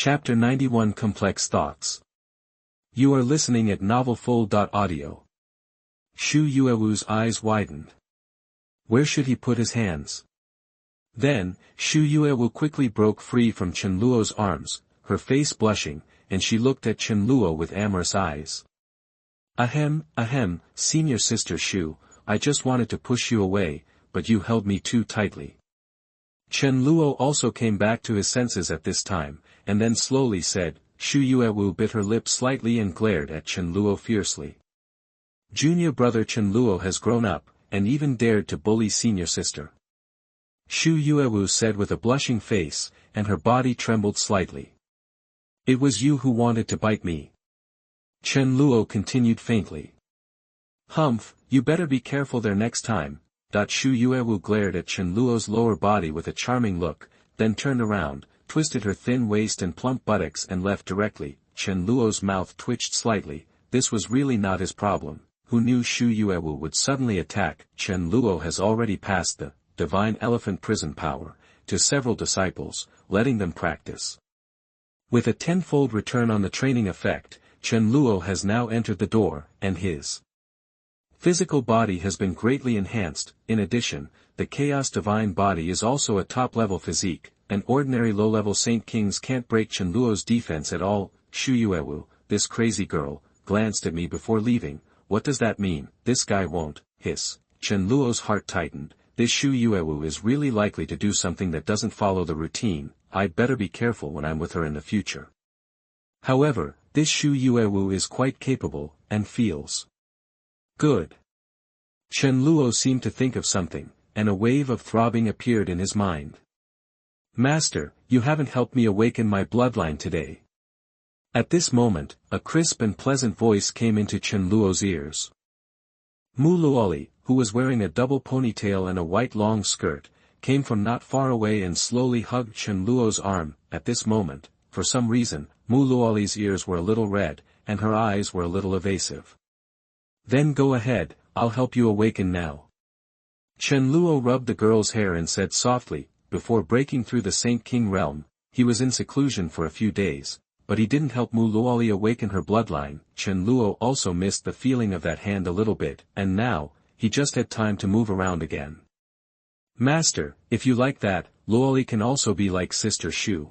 Chapter 91 Complex Thoughts. You are listening at novelfull.audio. Xu Yuewu's eyes widened. Where should he put his hands? Then, Xu Yuewu quickly broke free from Chen Luo's arms, her face blushing, and she looked at Chen Luo with amorous eyes. Ahem, senior sister Xu, I just wanted to push you away, but you held me too tightly. Chen Luo also came back to his senses at this time, and then slowly said. Xu Yuewu bit her lip slightly and glared at Chen Luo fiercely. Junior brother Chen Luo has grown up, and even dared to bully senior sister. Xu Yuewu said with a blushing face, and her body trembled slightly. It was you who wanted to bite me. Chen Luo continued faintly. Humph, you better be careful there next time. Xu Yuewu glared at Chen Luo's lower body with a charming look, then turned around, twisted her thin waist and plump buttocks and left directly. Chen Luo's mouth twitched slightly. This was really not his problem. Who knew Xu Yuewu would suddenly attack? Chen Luo has already passed the divine elephant prison power to several disciples, letting them practice. With a tenfold return on the training effect, Chen Luo has now entered the door, and his physical body has been greatly enhanced. In addition, the Chaos Divine body is also a top-level physique. An ordinary low-level Saint Kings can't break Chen Luo's defense at all. Xu Yuewu, this crazy girl, glanced at me before leaving. What does that mean? This guy won't, hiss. Chen Luo's heart tightened. This Xu Yuewu is really likely to do something that doesn't follow the routine. I'd better be careful when I'm with her in the future. However, this Xu Yuewu is quite capable, and feels good. Chen Luo seemed to think of something, and a wave of throbbing appeared in his mind. Master, you haven't helped me awaken my bloodline today. At this moment, a crisp and pleasant voice came into Chen Luo's ears. Mu Luoli, who was wearing a double ponytail and a white long skirt, came from not far away and slowly hugged Chen Luo's arm. At this moment, for some reason, Mu Luoli's ears were a little red, and her eyes were a little evasive. Then go ahead, I'll help you awaken now. Chen Luo rubbed the girl's hair and said softly. Before breaking through the Saint King realm, he was in seclusion for a few days, but he didn't help Mu Luoli awaken her bloodline. Chen Luo also missed the feeling of that hand a little bit, and now, he just had time to move around again. Master, if you like that, Luoli can also be like Sister Xu.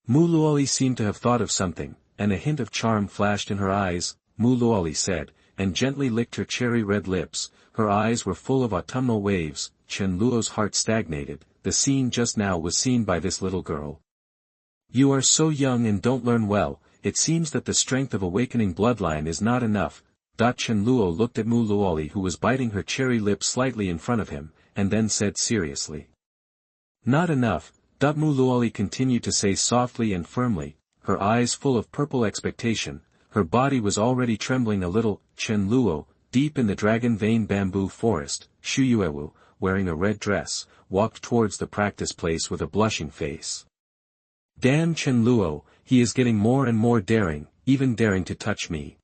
Mu Luoli seemed to have thought of something, and a hint of charm flashed in her eyes. Mu Luoli said, and gently licked her cherry-red lips. Her eyes were full of autumnal waves. Chen Luo's heart stagnated. The scene just now was seen by this little girl. You are so young and don't learn well. It seems that the strength of awakening bloodline is not enough. Chen Luo looked at Mu Luoli, who was biting her cherry lip slightly in front of him, and then said seriously. Not enough. Mu Luoli continued to say softly and firmly, her eyes full of purple expectation. Her body was already trembling a little. Chen Luo, deep in the dragon vein bamboo forest, Xu Yuewu, wearing a red dress, walked towards the practice place with a blushing face. Damn Chen Luo, he is getting more and more daring, even daring to touch me.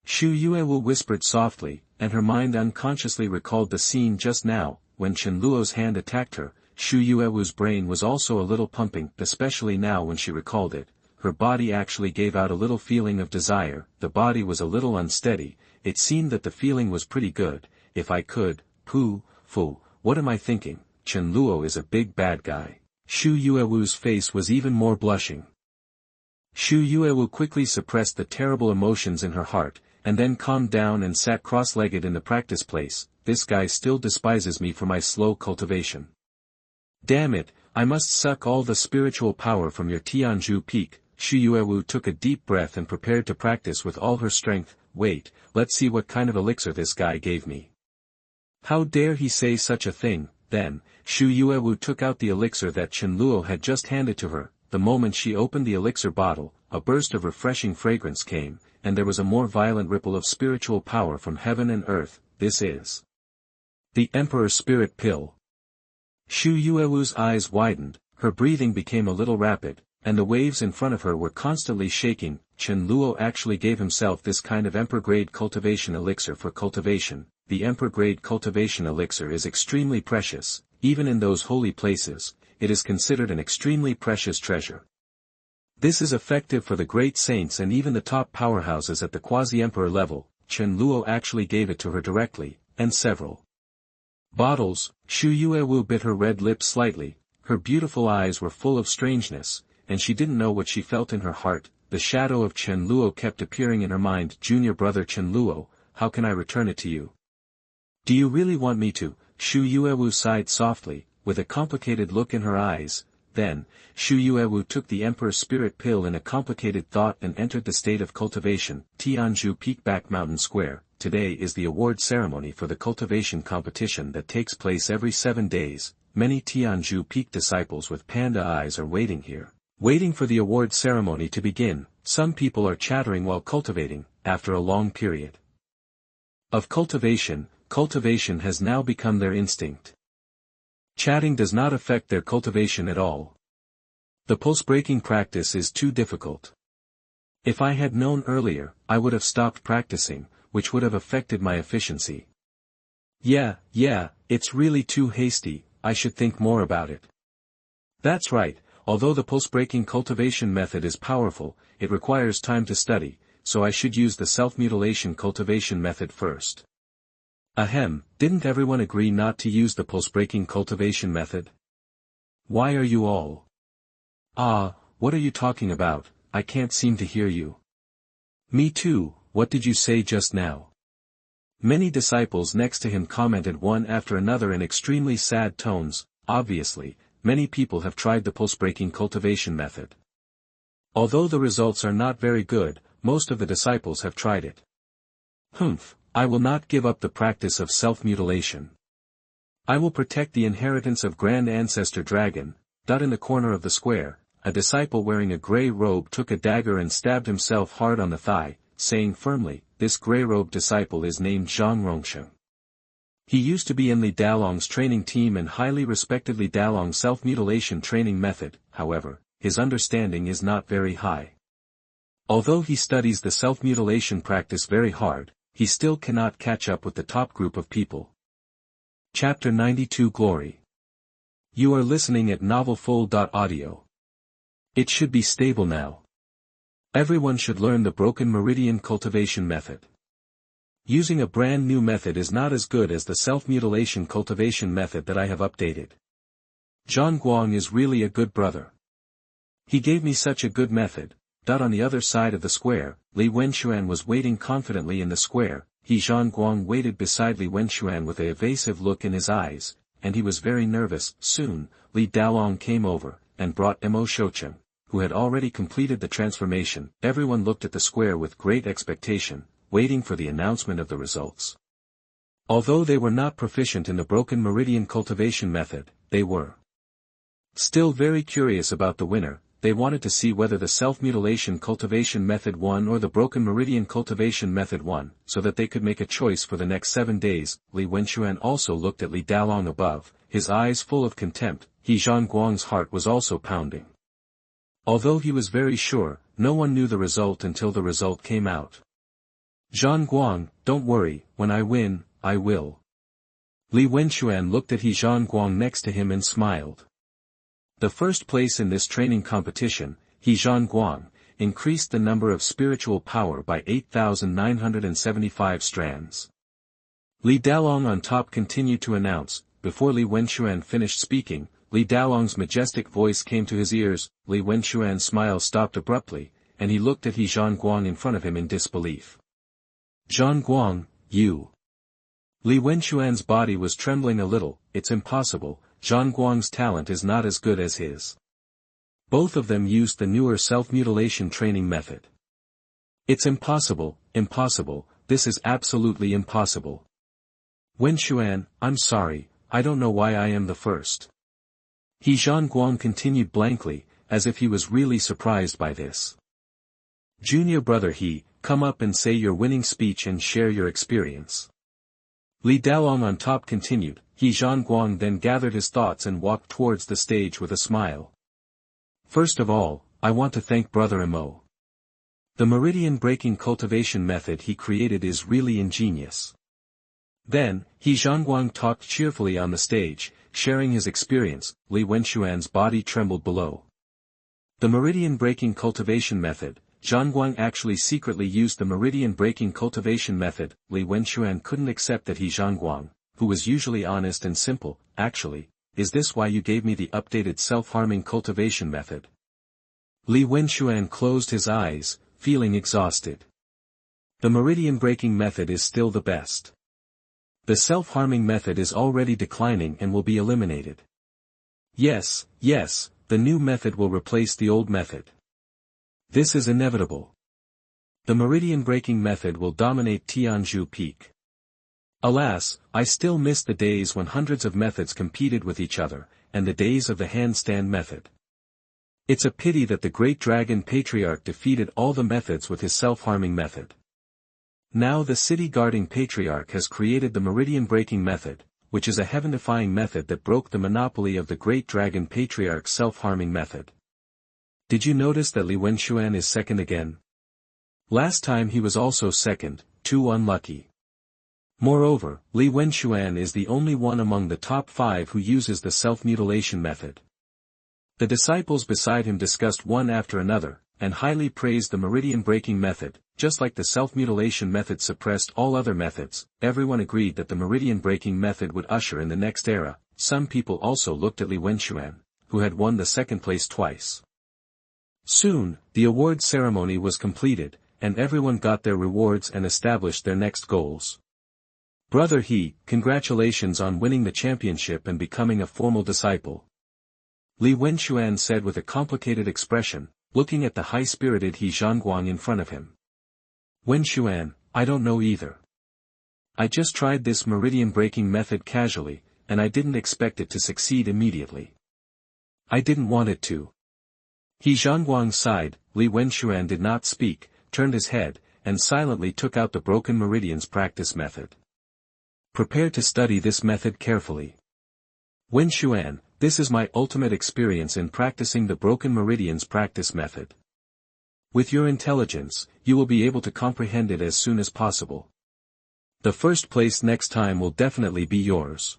Xu Yuewu whispered softly, and her mind unconsciously recalled the scene just now, when Chen Luo's hand attacked her. Xu Yuewu's brain was also a little pumping, especially now when she recalled it. Her body actually gave out a little feeling of desire. The body was a little unsteady. It seemed that the feeling was pretty good. If I could, fu, what am I thinking? Chen Luo is a big bad guy. Xu Yuewu's face was even more blushing. Xu Yuewu quickly suppressed the terrible emotions in her heart, and then calmed down and sat cross-legged in the practice place. This guy still despises me for my slow cultivation. Damn it, I must suck all the spiritual power from your Tianzhu Peak. Xu Yuewu took a deep breath and prepared to practice with all her strength. Wait, let's see what kind of elixir this guy gave me. How dare he say such a thing? Then, Xu Yuewu took out the elixir that Chen Luo had just handed to her. The moment she opened the elixir bottle, a burst of refreshing fragrance came, and there was a more violent ripple of spiritual power from heaven and earth. This is the Emperor's Spirit Pill. Xu Yuewu's eyes widened, her breathing became a little rapid, and the waves in front of her were constantly shaking. Chen Luo actually gave himself this kind of Emperor-grade cultivation elixir for cultivation. The Emperor-grade cultivation elixir is extremely precious. Even in those holy places, it is considered an extremely precious treasure. This is effective for the great saints and even the top powerhouses at the quasi-emperor level. Chen Luo actually gave it to her directly, and several bottles. Xu Yuewu bit her red lips slightly, her beautiful eyes were full of strangeness, and she didn't know what she felt in her heart. The shadow of Chen Luo kept appearing in her mind. Junior brother Chen Luo, how can I return it to you? Do you really want me to? Xu Yuewu sighed softly, with a complicated look in her eyes. Then, Xu Yuewu took the Emperor's Spirit Pill in a complicated thought and entered the state of cultivation. Tianzhu Peak Back Mountain Square. Today is the award ceremony for the cultivation competition that takes place every 7 days. Many Tianzhu Peak disciples with panda eyes are waiting here, waiting for the award ceremony to begin. Some people are chattering while cultivating, after a long period of cultivation has now become their instinct. Chatting does not affect their cultivation at all. The pulse-breaking practice is too difficult. If I had known earlier, I would have stopped practicing, which would have affected my efficiency. Yeah, it's really too hasty, I should think more about it. That's right, although the pulse-breaking cultivation method is powerful, it requires time to study, so I should use the self-mutilation cultivation method first. Ahem, didn't everyone agree not to use the pulse-breaking cultivation method? Why are you all? What are you talking about? I can't seem to hear you. Me too, what did you say just now? Many disciples next to him commented one after another in extremely sad tones. Obviously, many people have tried the pulse-breaking cultivation method. Although the results are not very good, most of the disciples have tried it. I will not give up the practice of self-mutilation. I will protect the inheritance of Grand Ancestor Dragon. In the corner of the square, a disciple wearing a grey robe took a dagger and stabbed himself hard on the thigh, saying firmly, this grey-robed disciple is named Zhang Rongsheng. He used to be in Li Dalong's training team and highly respected Li Dalong's self-mutilation training method. However, his understanding is not very high. Although he studies the self-mutilation practice very hard, he still cannot catch up with the top group of people. Chapter 92 Glory. You are listening at novelfull.audio. It should be stable now. Everyone should learn the broken meridian cultivation method. Using a brand new method is not as good as the self-mutilation cultivation method that I have updated. Zhang Guang is really a good brother. He gave me such a good method. On the other side of the square, Li Wenxuan was waiting confidently in the square. Zhang Guang waited beside Li Wenxuan with a evasive look in his eyes, and he was very nervous. Soon, Li Dalong came over, and brought Mo Shoucheng, who had already completed the transformation. Everyone looked at the square with great expectation, waiting for the announcement of the results. Although they were not proficient in the broken meridian cultivation method, they were still very curious about the winner. They wanted to see whether the self-mutilation cultivation method won or the broken meridian cultivation method won, so that they could make a choice for the next 7 days. Li Wenxuan also looked at Li Dalong above, his eyes full of contempt. Zhang Guang's heart was also pounding. Although he was very sure, no one knew the result until the result came out. Zhang Guang, don't worry, when I win, I will. Li Wenxuan looked at Zhang Guang next to him and smiled. The first place in this training competition, Zhang Guang, increased the number of spiritual power by 8,975 strands. Li Dalong on top continued to announce. Before Li Wenxuan finished speaking, Li Dalong's majestic voice came to his ears. Li Wenxuan's smile stopped abruptly, and he looked at Zhang Guang in front of him in disbelief. Zhang Guang, you. Li Wenxuan's body was trembling a little. It's impossible. Zhang Guang's talent is not as good as his. Both of them used the newer self-mutilation training method. It's impossible, this is absolutely impossible. Wenxuan, I'm sorry, I don't know why I am the first. Zhang Guang continued blankly, as if he was really surprised by this. Junior brother come up and say your winning speech and share your experience. Li Dalong on top continued. Zhang Guang then gathered his thoughts and walked towards the stage with a smile. First of all, I want to thank Brother Mo. The meridian-breaking cultivation method he created is really ingenious. Then, Zhang Guang talked cheerfully on the stage, sharing his experience. Li Wenxuan's body trembled below. The meridian-breaking cultivation method. Xuanhuan actually secretly used the meridian-breaking cultivation method. Li Wenxuan couldn't accept that he Xuanhuan, who was usually honest and simple. Actually, is this why you gave me the updated self-harming cultivation method? Li Wenxuan closed his eyes, feeling exhausted. The meridian-breaking method is still the best. The self-harming method is already declining and will be eliminated. Yes, the new method will replace the old method. This is inevitable. The meridian-breaking method will dominate Tianzhu Peak. Alas, I still miss the days when hundreds of methods competed with each other, and the days of the handstand method. It's a pity that the Great Dragon Patriarch defeated all the methods with his self-harming method. Now the city-guarding Patriarch has created the meridian-breaking method, which is a heaven-defying method that broke the monopoly of the Great Dragon Patriarch's self-harming method. Did you notice that Li Wenxuan is second again? Last time he was also second, too unlucky. Moreover, Li Wenxuan is the only one among the top 5 who uses the self-mutilation method. The disciples beside him discussed one after another, and highly praised the meridian-breaking method. Just like the self-mutilation method suppressed all other methods, everyone agreed that the meridian-breaking method would usher in the next era. Some people also looked at Li Wenxuan, who had won the second place twice. Soon, the award ceremony was completed, and everyone got their rewards and established their next goals. Brother He, congratulations on winning the championship and becoming a formal disciple. Li Wenxuan said with a complicated expression, looking at the high-spirited He Xuanhuan in front of him. Wenxuan, I don't know either. I just tried this meridian-breaking method casually, and I didn't expect it to succeed immediately. I didn't want it to. He Xuanhuan sighed. Li Wenxuan did not speak, turned his head, and silently took out the broken meridians practice method. Prepare to study this method carefully. Wenxuan, this is my ultimate experience in practicing the broken meridians practice method. With your intelligence, you will be able to comprehend it as soon as possible. The first place next time will definitely be yours.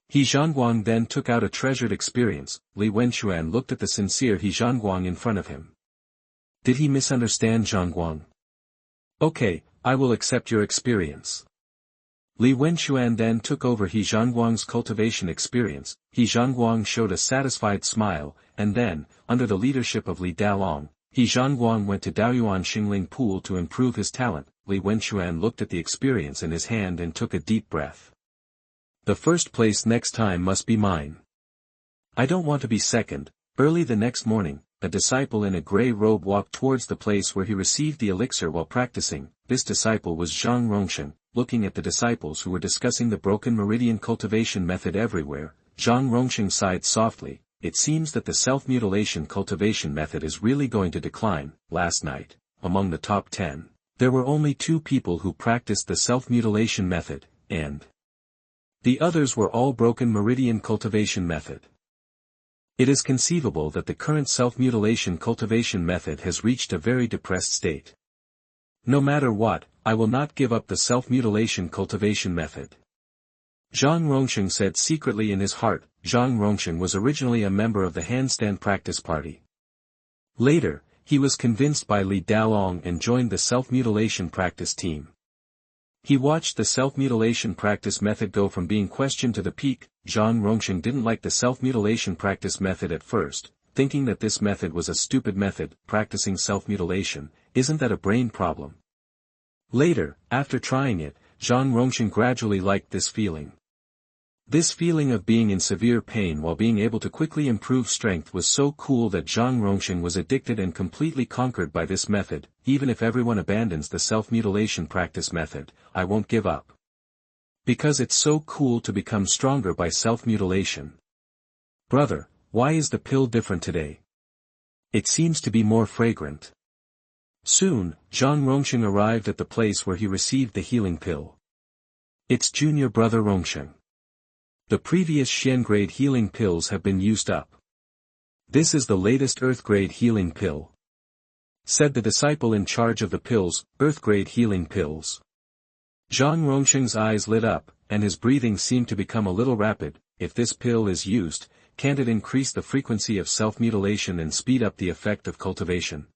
He Xuanhuan then took out a treasured experience. Li Wenxuan looked at the sincere He Xuanhuan in front of him. Did he misunderstand Xuanhuan? Okay, I will accept your experience. Li Wenxuan then took over He Xuanhuan's cultivation experience. He Xuanhuan showed a satisfied smile, and then, under the leadership of Li Daolong, He Xuanhuan went to Daoyuan Xingling Pool to improve his talent. Li Wenxuan looked at the experience in his hand and took a deep breath. The first place next time must be mine. I don't want to be second. Early the next morning, a disciple in a gray robe walked towards the place where he received the elixir while practicing. This disciple was Zhang Rongsheng. Looking at the disciples who were discussing the broken meridian cultivation method everywhere, Zhang Rongsheng sighed softly. It seems that the self-mutilation cultivation method is really going to decline. Last night, among the top 10, there were only 2 people who practiced the self-mutilation method, and the others were all broken meridian cultivation method. It is conceivable that the current self-mutilation cultivation method has reached a very depressed state. No matter what, I will not give up the self-mutilation cultivation method. Zhang Rongsheng said secretly in his heart. Zhang Rongsheng was originally a member of the handstand practice party. Later, he was convinced by Li Daolong and joined the self-mutilation practice team. He watched the self-mutilation practice method go from being questioned to the peak. Zhang Rongsheng didn't like the self-mutilation practice method at first, thinking that this method was a stupid method. Practicing self-mutilation, isn't that a brain problem? Later, after trying it, Zhang Rongsheng gradually liked this feeling. This feeling of being in severe pain while being able to quickly improve strength was so cool that Zhang Rongsheng was addicted and completely conquered by this method. Even if everyone abandons the self-mutilation practice method, I won't give up. Because it's so cool to become stronger by self-mutilation. Brother, why is the pill different today? It seems to be more fragrant. Soon, Zhang Rongsheng arrived at the place where he received the healing pill. It's junior brother Rongsheng. The previous Xian-grade healing pills have been used up. This is the latest Earth-grade healing pill, said the disciple in charge of the pills. Earth-grade healing pills. Zhang Rongsheng's eyes lit up, and his breathing seemed to become a little rapid. If this pill is used, can't it increase the frequency of self-mutilation and speed up the effect of cultivation?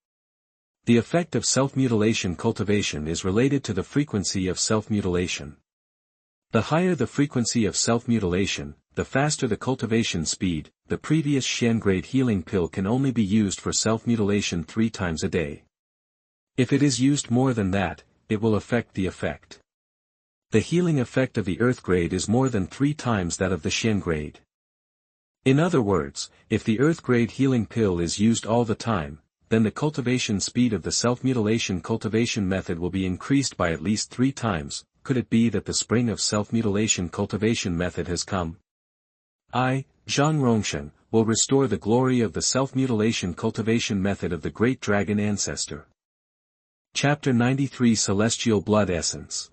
The effect of self-mutilation cultivation is related to the frequency of self-mutilation. The higher the frequency of self-mutilation, the faster the cultivation speed. The previous Xian-grade healing pill can only be used for self-mutilation 3 times a day. If it is used more than that, it will affect the effect. The healing effect of the Earth grade is more than 3 times that of the Xian grade. In other words, if the Earth grade healing pill is used all the time, then the cultivation speed of the self-mutilation cultivation method will be increased by at least 3 times. Could it be that the spring of self-mutilation cultivation method has come? I, Zhang Rongshen, will restore the glory of the self-mutilation cultivation method of the great dragon ancestor. Chapter 93 Celestial Blood Essence.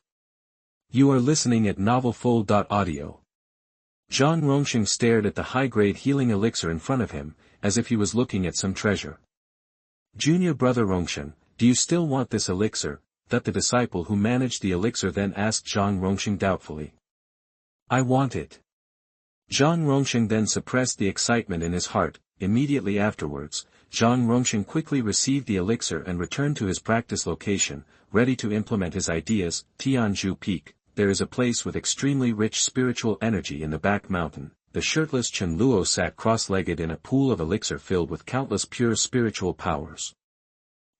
You are listening at novelfull.audio. Zhang Rongshen stared at the high-grade healing elixir in front of him, as if he was looking at some treasure. Junior brother Rongshen, do you still want this elixir? That the disciple who managed the elixir then asked Zhang Rongshen doubtfully. I want it. Zhang Rongshen then suppressed the excitement in his heart. Immediately afterwards, Zhang Rongshen quickly received the elixir and returned to his practice location, ready to implement his ideas. Tianzhu Peak, there is a place with extremely rich spiritual energy in the back mountain. The shirtless Chen Luo sat cross-legged in a pool of elixir filled with countless pure spiritual powers.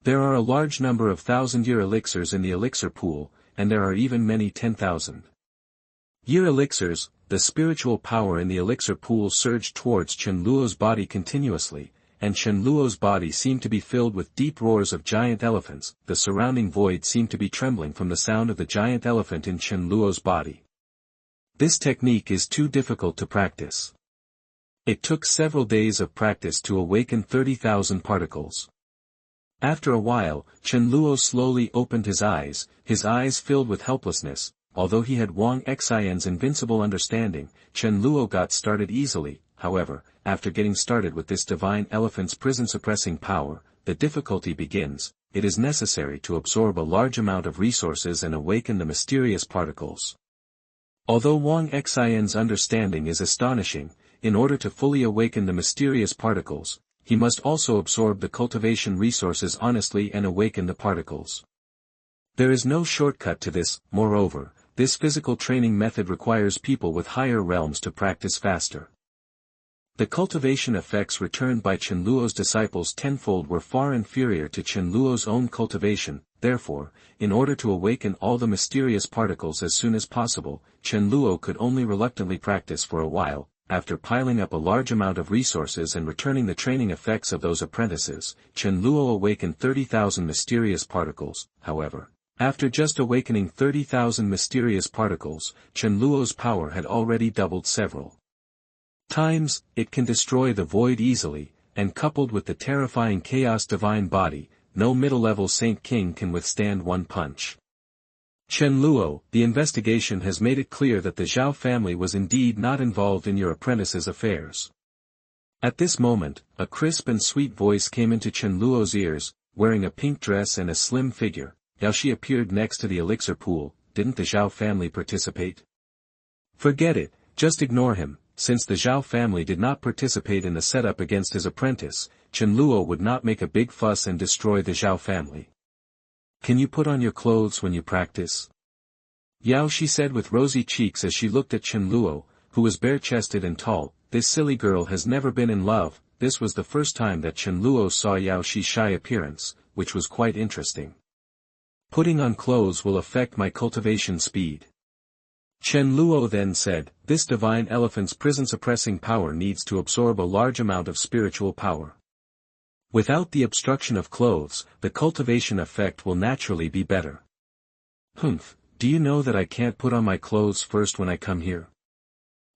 There are a large number of 1,000-year elixirs in the elixir pool, and there are even many 10,000-year elixirs. The spiritual power in the elixir pool surged towards Chen Luo's body continuously, and Chen Luo's body seemed to be filled with deep roars of giant elephants. The surrounding void seemed to be trembling from the sound of the giant elephant in Chen Luo's body. This technique is too difficult to practice. It took several days of practice to awaken 30,000 particles. After a while, Chen Luo slowly opened his eyes filled with helplessness. Although he had Wang Xian's invincible understanding, Chen Luo got started easily. However, after getting started with this divine elephant's prison-suppressing power, the difficulty begins. It is necessary to absorb a large amount of resources and awaken the mysterious particles. Although Wang Xian's understanding is astonishing, in order to fully awaken the mysterious particles, he must also absorb the cultivation resources honestly and awaken the particles. There is no shortcut to this. Moreover, this physical training method requires people with higher realms to practice faster. The cultivation effects returned by Chen Luo's disciples tenfold were far inferior to Chen Luo's own cultivation. Therefore, in order to awaken all the mysterious particles as soon as possible, Chen Luo could only reluctantly practice for a while. After piling up a large amount of resources and returning the training effects of those apprentices, Chen Luo awakened 30,000 mysterious particles. However, after just awakening 30,000 mysterious particles, Chen Luo's power had already doubled several times. It can destroy the void easily, and coupled with the terrifying chaos divine body, no middle-level Saint King can withstand one punch. Chen Luo, the investigation has made it clear that the Xiao family was indeed not involved in your apprentice's affairs. At this moment, a crisp and sweet voice came into Chen Luo's ears, wearing a pink dress and a slim figure. Yao Shi appeared next to the elixir pool. Didn't the Xiao family participate? Forget it, just ignore him. Since the Xiao family did not participate in the setup against his apprentice, Chen Luo would not make a big fuss and destroy the Xiao family. Can you put on your clothes when you practice? Yao Shi said with rosy cheeks as she looked at Chen Luo, who was bare-chested and tall. This silly girl has never been in love. This was the first time that Chen Luo saw Yao Shi's shy appearance, which was quite interesting. Putting on clothes will affect my cultivation speed. Chen Luo then said, this divine elephant's prison-suppressing power needs to absorb a large amount of spiritual power. Without the obstruction of clothes, the cultivation effect will naturally be better. Humph, do you know that I can't put on my clothes first when I come here?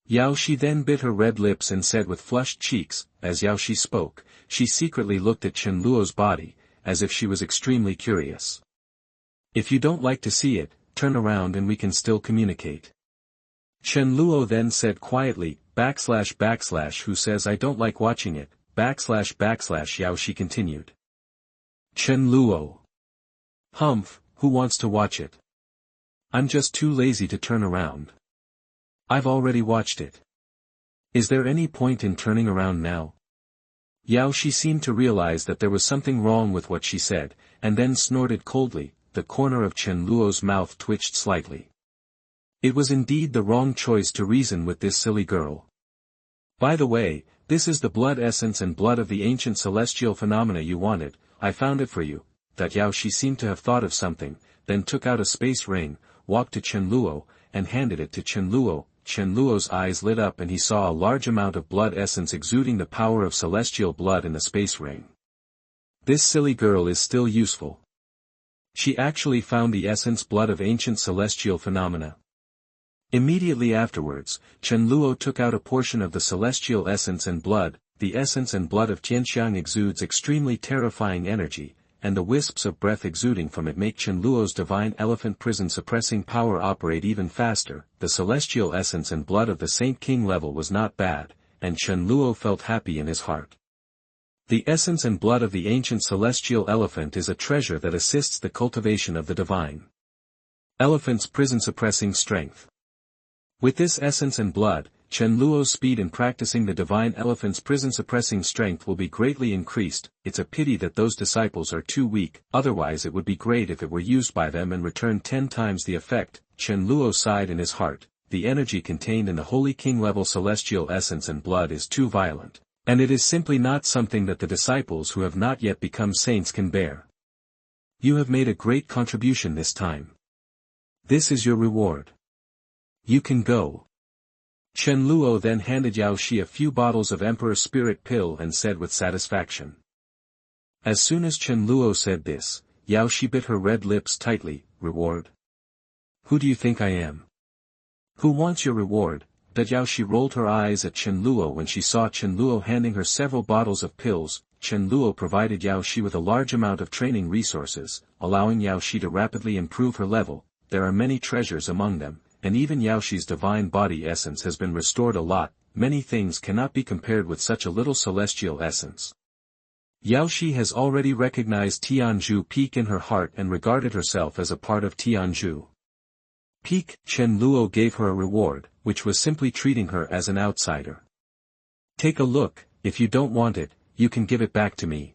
Yao Shi then bit her red lips and said with flushed cheeks. As Yao Shi spoke, she secretly looked at Chen Luo's body, as if she was extremely curious. If you don't like to see it, turn around and we can still communicate. Chen Luo then said quietly, // who says I don't like watching it, / Yao Shi continued. Chen Luo. Humph, who wants to watch it? I'm just too lazy to turn around. I've already watched it. Is there any point in turning around now? Yao Shi seemed to realize that there was something wrong with what she said, and then snorted coldly. The corner of Chen Luo's mouth twitched slightly. It was indeed the wrong choice to reason with this silly girl. By the way, this is the blood essence and blood of the ancient celestial phenomena you wanted. I found it for you. That Yao Shi seemed to have thought of something, then took out a space ring, walked to Chen Luo, and handed it to Chen Luo. Chen Luo's eyes lit up and he saw a large amount of blood essence exuding the power of celestial blood in the space ring. This silly girl is still useful. She actually found the essence blood of ancient celestial phenomena. Immediately afterwards, Chen Luo took out a portion of the celestial essence and blood. The essence and blood of Tianxiang exudes extremely terrifying energy, and the wisps of breath exuding from it make Chen Luo's divine elephant prison suppressing power operate even faster. The celestial essence and blood of the Saint King level was not bad, and Chen Luo felt happy in his heart. The essence and blood of the ancient celestial elephant is a treasure that assists the cultivation of the divine elephant's prison suppressing strength. With this essence and blood, Chen Luo's speed in practicing the divine elephant's prison suppressing strength will be greatly increased. It's a pity that those disciples are too weak, otherwise it would be great if it were used by them and returned 10 times the effect. Chen Luo sighed in his heart. The energy contained in the Holy King level celestial essence and blood is too violent, and it is simply not something that the disciples who have not yet become saints can bear. You have made a great contribution this time. This is your reward. You can go. Chen Luo then handed Yao Shi a few bottles of Emperor Spirit Pill and said with satisfaction. As soon as Chen Luo said this, Yao Shi bit her red lips tightly. Reward? Who do you think I am? Who wants your reward? That Yao Shi rolled her eyes at Chen Luo when she saw Chen Luo handing her several bottles of pills. Chen Luo provided Yao Shi with a large amount of training resources, allowing Yao Shi to rapidly improve her level. There are many treasures among them, and even Yao Shi's divine body essence has been restored a lot. Many things cannot be compared with such a little celestial essence. Yao Shi has already recognized Tianzhu Peak in her heart and regarded herself as a part of Tianzhu Peak. Chen Luo gave her a reward, which was simply treating her as an outsider. Take a look. If you don't want it, you can give it back to me.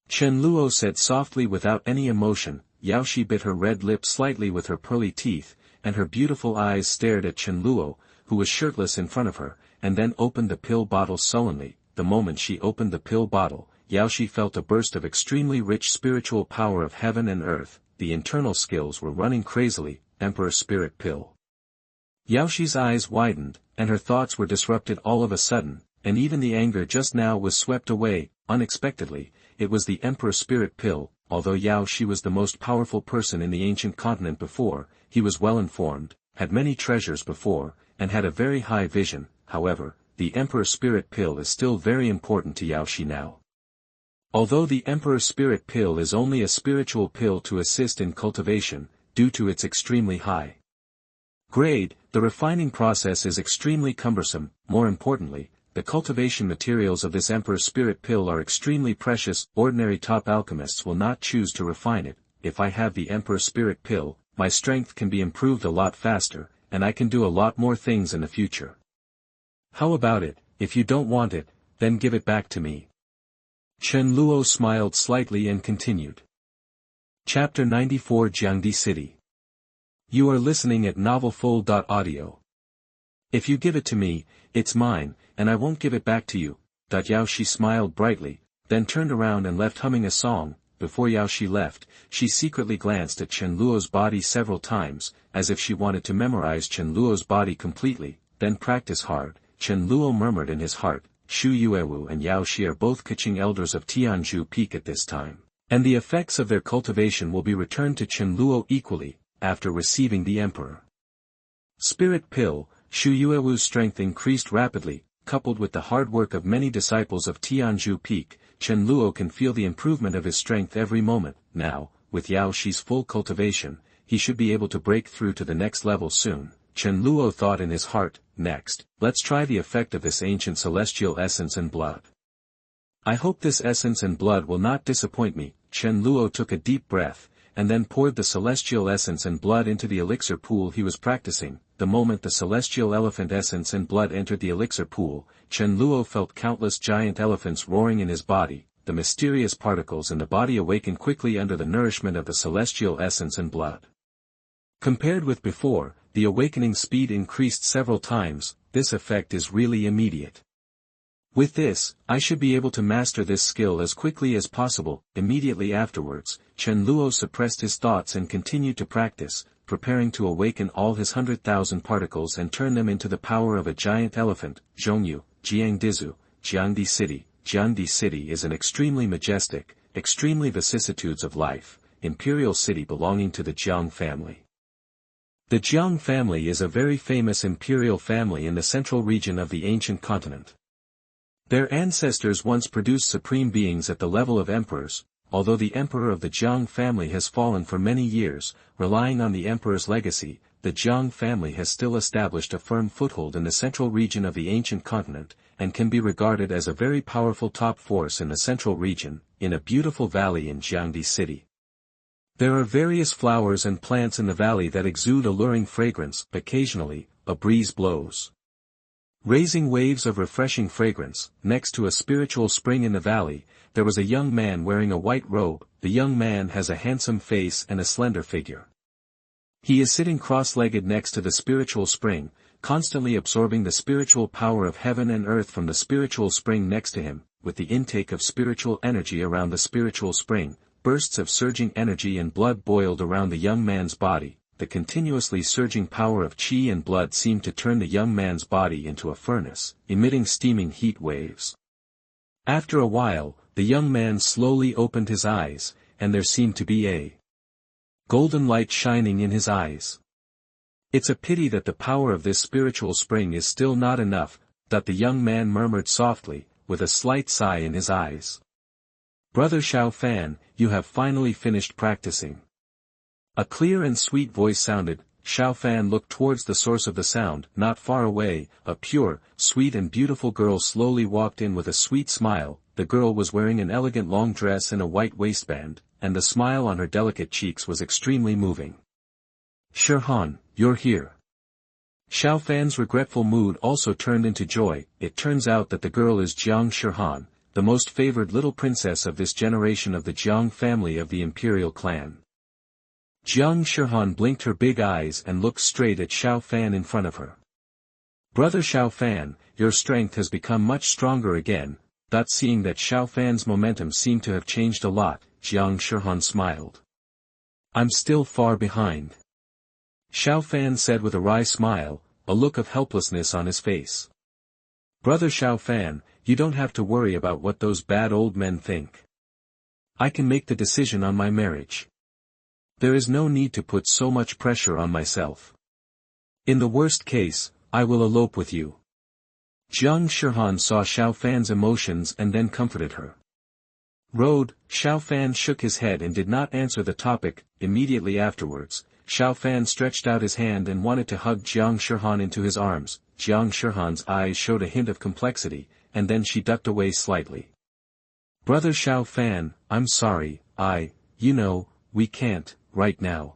Chen Luo said softly without any emotion. Yao Shi bit her red lips slightly with her pearly teeth, and her beautiful eyes stared at Chen Luo, who was shirtless in front of her, and then opened the pill bottle sullenly. The moment she opened the pill bottle, Yao Shi felt a burst of extremely rich spiritual power of heaven and earth. The internal skills were running crazily. Emperor Spirit Pill. Yao Shi's eyes widened, and her thoughts were disrupted all of a sudden, and even the anger just now was swept away. Unexpectedly, it was the Emperor Spirit Pill. Although Yao Shi was the most powerful person in the ancient continent before, he was well informed, had many treasures before, and had a very high vision. However, the Emperor Spirit Pill is still very important to Yao Shi now. Although the Emperor Spirit Pill is only a spiritual pill to assist in cultivation, due to its extremely high grade, the refining process is extremely cumbersome. More importantly, the cultivation materials of this Emperor Spirit Pill are extremely precious. Ordinary top alchemists will not choose to refine it. If I have the Emperor Spirit Pill, my strength can be improved a lot faster, and I can do a lot more things in the future. How about it? If you don't want it, then give it back to me. Chen Luo smiled slightly and continued. Chapter 94 Jiangdi City. You are listening at novelfull.audio. If you give it to me, it's mine, and I won't give it back to you. Yao Shi smiled brightly, then turned around and left humming a song. Before Yao Shi left, she secretly glanced at Chen Luo's body several times, as if she wanted to memorize Chen Luo's body completely, then practice hard. Chen Luo murmured in his heart, Shu Yuewu and Yao Shi are both Keqing elders of Tianzhu Peak at this time, and the effects of their cultivation will be returned to Chen Luo equally, after receiving the Emperor Spirit Pill. Shu Yuewu's strength increased rapidly, coupled with the hard work of many disciples of Tianzhu Peak. Chen Luo can feel the improvement of his strength every moment. Now, with Yao Shi's full cultivation, he should be able to break through to the next level soon. Chen Luo thought in his heart. Next, let's try the effect of this ancient celestial essence and blood. I hope this essence and blood will not disappoint me. Chen Luo took a deep breath, and then poured the celestial essence and blood into the elixir pool he was practicing. the moment the celestial elephant essence and blood entered the elixir pool, Chen Luo felt countless giant elephants roaring in his body. The mysterious particles in the body awakened quickly under the nourishment of the celestial essence and blood. Compared with before, the awakening speed increased several times. This effect is really immediate. With this, I should be able to master this skill as quickly as possible. Immediately afterwards, Chen Luo suppressed his thoughts and continued to practice, preparing to awaken all his 100,000 particles and turn them into the power of a giant elephant. Zhongyu, Jiangdi, Jiangdi City. Jiangdi City is an extremely majestic, extremely vicissitudes of life, imperial city belonging to the Jiang family. The Jiang family is a very famous imperial family in the central region of the ancient continent. Their ancestors once produced supreme beings at the level of emperors. Although the emperor of the Jiang family has fallen for many years, relying on the emperor's legacy, the Jiang family has still established a firm foothold in the central region of the ancient continent, and can be regarded as a very powerful top force in the central region, in a beautiful valley in Jiangdi City. There are various flowers and plants in the valley that exude alluring fragrance. Occasionally, a breeze blows, raising waves of refreshing fragrance. Next to a spiritual spring in the valley, there was a young man wearing a white robe. The young man has a handsome face and a slender figure. He is sitting cross-legged next to the spiritual spring, constantly absorbing the spiritual power of heaven and earth from the spiritual spring next to him. With the intake of spiritual energy around the spiritual spring, bursts of surging energy and blood boiled around the young man's body. The continuously surging power of qi and blood seemed to turn the young man's body into a furnace, emitting steaming heat waves. After a while, the young man slowly opened his eyes, and there seemed to be a golden light shining in his eyes. It's a pity that the power of this spiritual spring is still not enough, that the young man murmured softly, with a slight sigh in his eyes. Brother Xiao Fan, you have finally finished practicing. A clear and sweet voice sounded. Xiao Fan looked towards the source of the sound. Not far away, a pure, sweet and beautiful girl slowly walked in with a sweet smile. The girl was wearing an elegant long dress and a white waistband, and the smile on her delicate cheeks was extremely moving. Xuanhuan, you're here. Xiao Fan's regretful mood also turned into joy. It turns out that the girl is Jiang Xuanhuan, the most favored little princess of this generation of the Jiang family of the imperial clan. Jiang Xuanhuan blinked her big eyes and looked straight at Xiao Fan in front of her. Brother Xiao Fan, your strength has become much stronger again. Seeing that Xiao Fan's momentum seemed to have changed a lot, Jiang Xuanhuan smiled. I'm still far behind. Xiao Fan said with a wry smile, a look of helplessness on his face. Brother Xiao Fan, you don't have to worry about what those bad old men think. I can make the decision on my marriage. There is no need to put so much pressure on myself. In the worst case, I will elope with you. Jiang Xuanhuan saw Xiao Fan's emotions and then comforted her. Road, Xiao Fan shook his head and did not answer the topic. Immediately afterwards, Xiao Fan stretched out his hand and wanted to hug Jiang Xuanhuan into his arms. Jiang Xuanhuan's eyes showed a hint of complexity, and then she ducked away slightly. Brother Xiao Fan, I'm sorry, we can't, right now.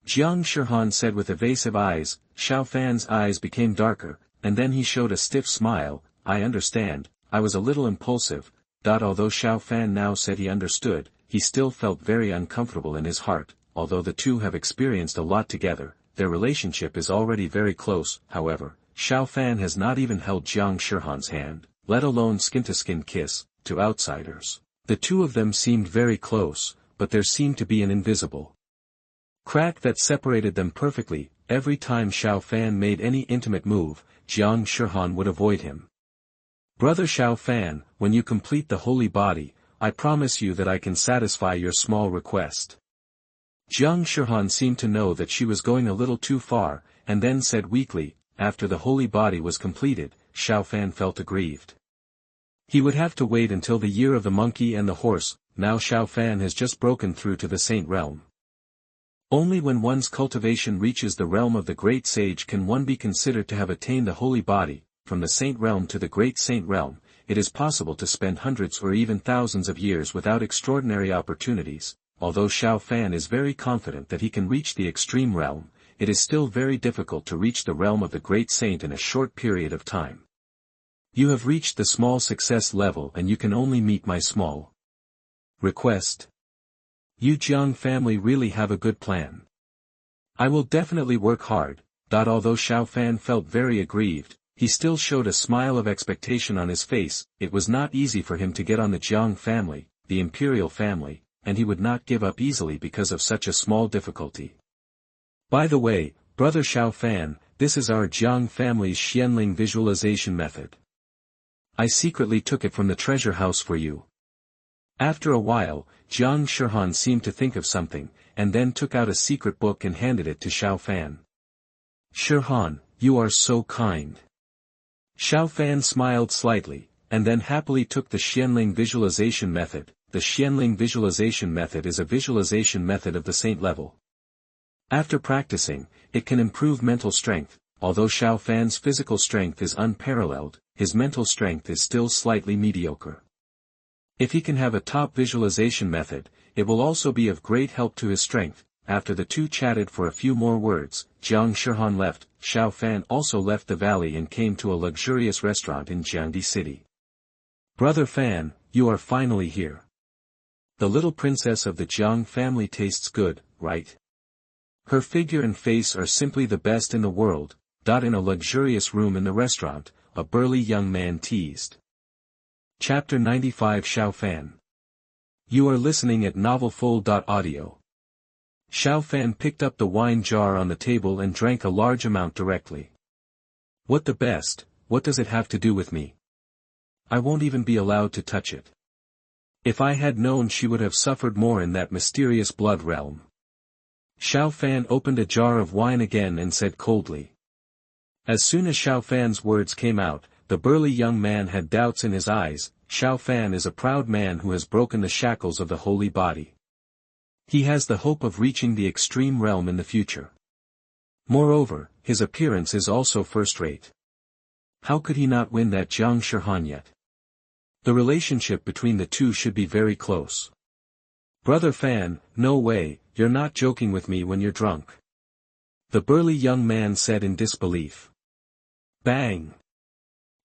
Jiang Xuanhuan said with evasive eyes. Xiao Fan's eyes became darker, and then he showed a stiff smile. I understand, I was a little impulsive. Although Xiao Fan now said he understood, he still felt very uncomfortable in his heart. Although the two have experienced a lot together, their relationship is already very close. However, Xiao Fan has not even held Jiang Xuanhuan's hand, let alone skin-to-skin kiss. To outsiders, the two of them seemed very close, but there seemed to be an invisible crack that separated them perfectly. Every time Xiao Fan made any intimate move, Jiang Xuanhuan would avoid him. Brother Xiao Fan, when you complete the holy body, I promise you that I can satisfy your small request. Jiang Xuanhuan seemed to know that she was going a little too far, and then said weakly, after the holy body was completed. Xiao Fan felt aggrieved. He would have to wait until the year of the monkey and the horse. Now Xiao Fan has just broken through to the saint realm. Only when one's cultivation reaches the realm of the great sage can one be considered to have attained the holy body. From the saint realm to the great saint realm, it is possible to spend hundreds or even thousands of years without extraordinary opportunities. Although Xiao Fan is very confident that he can reach the extreme realm, it is still very difficult to reach the realm of the great saint in a short period of time. You have reached the small success level and you can only meet my small request. You Jiang family really have a good plan. I will definitely work hard. Although Xiao Fan felt very aggrieved, he still showed a smile of expectation on his face. It was not easy for him to get on the Jiang family, the imperial family, and he would not give up easily because of such a small difficulty. By the way, brother Xiao Fan, this is our Jiang family's Xianling visualization method. I secretly took it from the treasure house for you. After a while, Jiang Xuanhuan seemed to think of something, and then took out a secret book and handed it to Xiao Fan. Xuanhuan, you are so kind. Xiao Fan smiled slightly, and then happily took the Xianling visualization method. The Xianling visualization method is a visualization method of the saint level. After practicing, it can improve mental strength. Although Xiao Fan's physical strength is unparalleled, his mental strength is still slightly mediocre. If he can have a top visualization method, it will also be of great help to his strength. After the two chatted for a few more words, Jiang Xuanhuan left. Xiao Fan also left the valley and came to a luxurious restaurant in Jiangdi city. Brother Fan, you are finally here. The little princess of the Jiang family tastes good, right? Her figure and face are simply the best in the world. In a luxurious room in the restaurant, a burly young man teased. Chapter 95 Xiao Fan. You are listening at novelfull.audio. Xiao Fan picked up the wine jar on the table and drank a large amount directly. What the best, what does it have to do with me? I won't even be allowed to touch it. If I had known she would have suffered more in that mysterious blood realm. Xiao Fan opened a jar of wine again and said coldly. As soon as Xiao Fan's words came out, the burly young man had doubts in his eyes. Xiao Fan is a proud man who has broken the shackles of the holy body. He has the hope of reaching the extreme realm in the future. Moreover, his appearance is also first-rate. How could he not win that Jiang Xuanhuan yet? The relationship between the two should be very close. Brother Fan, no way, you're not joking with me when you're drunk. The burly young man said in disbelief. Bang!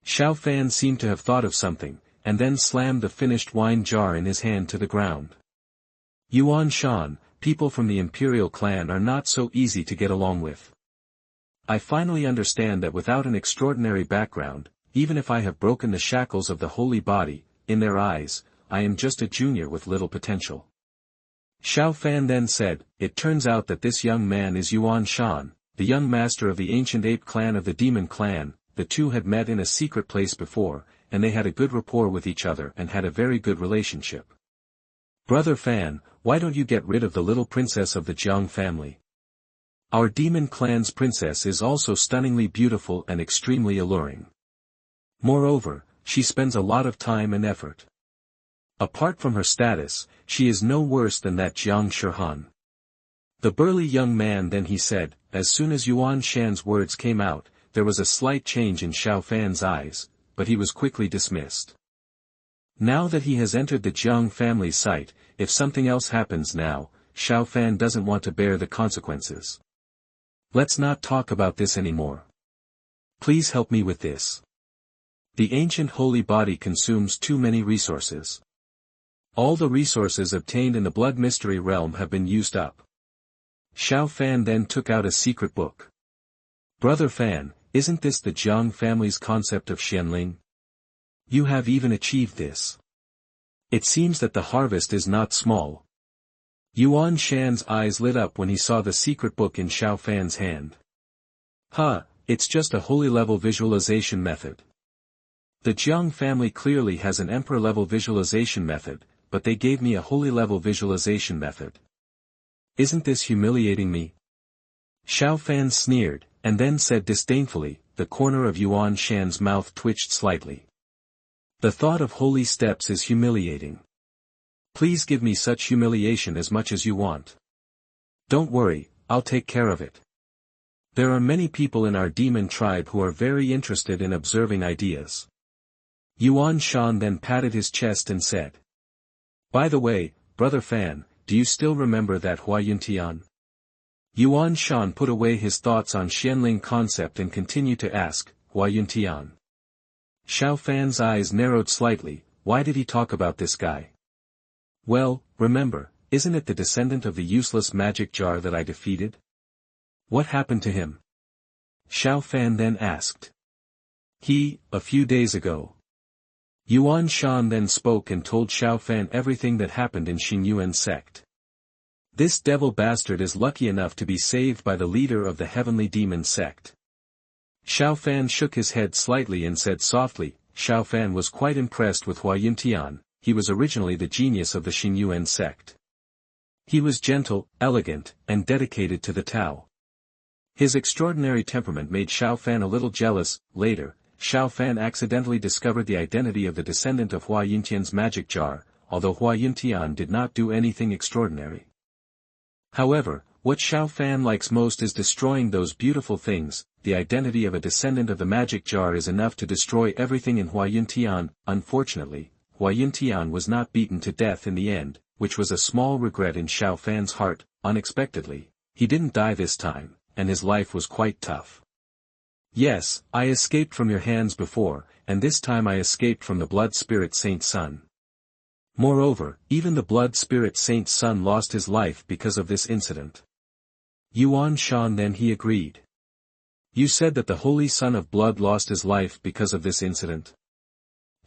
Xiao Fan seemed to have thought of something, and then slammed the finished wine jar in his hand to the ground. Yuan Shan, people from the imperial clan are not so easy to get along with. I finally understand that without an extraordinary background, even if I have broken the shackles of the holy body, in their eyes, I am just a junior with little potential. Xiao Fan then said, it turns out that this young man is Yuan Shan, the young master of the ancient ape clan of the demon clan. The two had met in a secret place before, and they had a good rapport with each other and had a very good relationship. Brother Fan, why don't you get rid of the little princess of the Jiang family? Our demon clan's princess is also stunningly beautiful and extremely alluring. Moreover, she spends a lot of time and effort. Apart from her status, she is no worse than that Jiang Xuanhuan. The burly young man then he said, as soon as Yuan Shan's words came out, there was a slight change in Xiao Fan's eyes, but he was quickly dismissed. Now that he has entered the Jiang family's sight, if something else happens now, Xiao Fan doesn't want to bear the consequences. Let's not talk about this anymore. Please help me with this. The ancient holy body consumes too many resources. All the resources obtained in the blood mystery realm have been used up. Xiao Fan then took out a secret book. Brother Fan, isn't this the Jiang family's concept of Xianling? You have even achieved this. It seems that the harvest is not small. Yuan Shan's eyes lit up when he saw the secret book in Xiao Fan's hand. It's just a holy level visualization method. The Jiang family clearly has an emperor level visualization method, but they gave me a holy level visualization method. Isn't this humiliating me? Xiao Fan sneered, and then said disdainfully. The corner of Yuan Shan's mouth twitched slightly. The thought of holy steps is humiliating. Please give me such humiliation as much as you want. Don't worry, I'll take care of it. There are many people in our demon tribe who are very interested in observing ideas. Yuan Shan then patted his chest and said. By the way, Brother Fan, do you still remember that Yuntian? Yuan Shan put away his thoughts on Xianling concept and continued to ask, Yuntian. Xiao Fan's eyes narrowed slightly. Why did he talk about this guy? Well, remember, isn't it the descendant of the useless magic jar that I defeated? What happened to him? Xiao Fan then asked. A few days ago. Yuan Shan then spoke and told Xiao Fan everything that happened in Xuanhuan sect. This devil bastard is lucky enough to be saved by the leader of the heavenly demon sect. Xiao Fan shook his head slightly and said softly. Xiao Fan was quite impressed with Yuntian. He was originally the genius of the Xuanhuan sect. He was gentle, elegant, and dedicated to the Tao. His extraordinary temperament made Xiao Fan a little jealous. Later, Xiao Fan accidentally discovered the identity of the descendant of Yuntian's magic jar, although Yuntian did not do anything extraordinary. However, what Xiao Fan likes most is destroying those beautiful things. The identity of a descendant of the magic jar is enough to destroy everything in Yuntian. Unfortunately, Yuntian was not beaten to death in the end, which was a small regret in Xiao Fan's heart. Unexpectedly, he didn't die this time, and his life was quite tough. Yes, I escaped from your hands before, and this time I escaped from the Blood Spirit Saint's son. Moreover, even the Blood Spirit Saint's son lost his life because of this incident. Yuan Shan then he agreed. You said that the Holy Son of Blood lost his life because of this incident?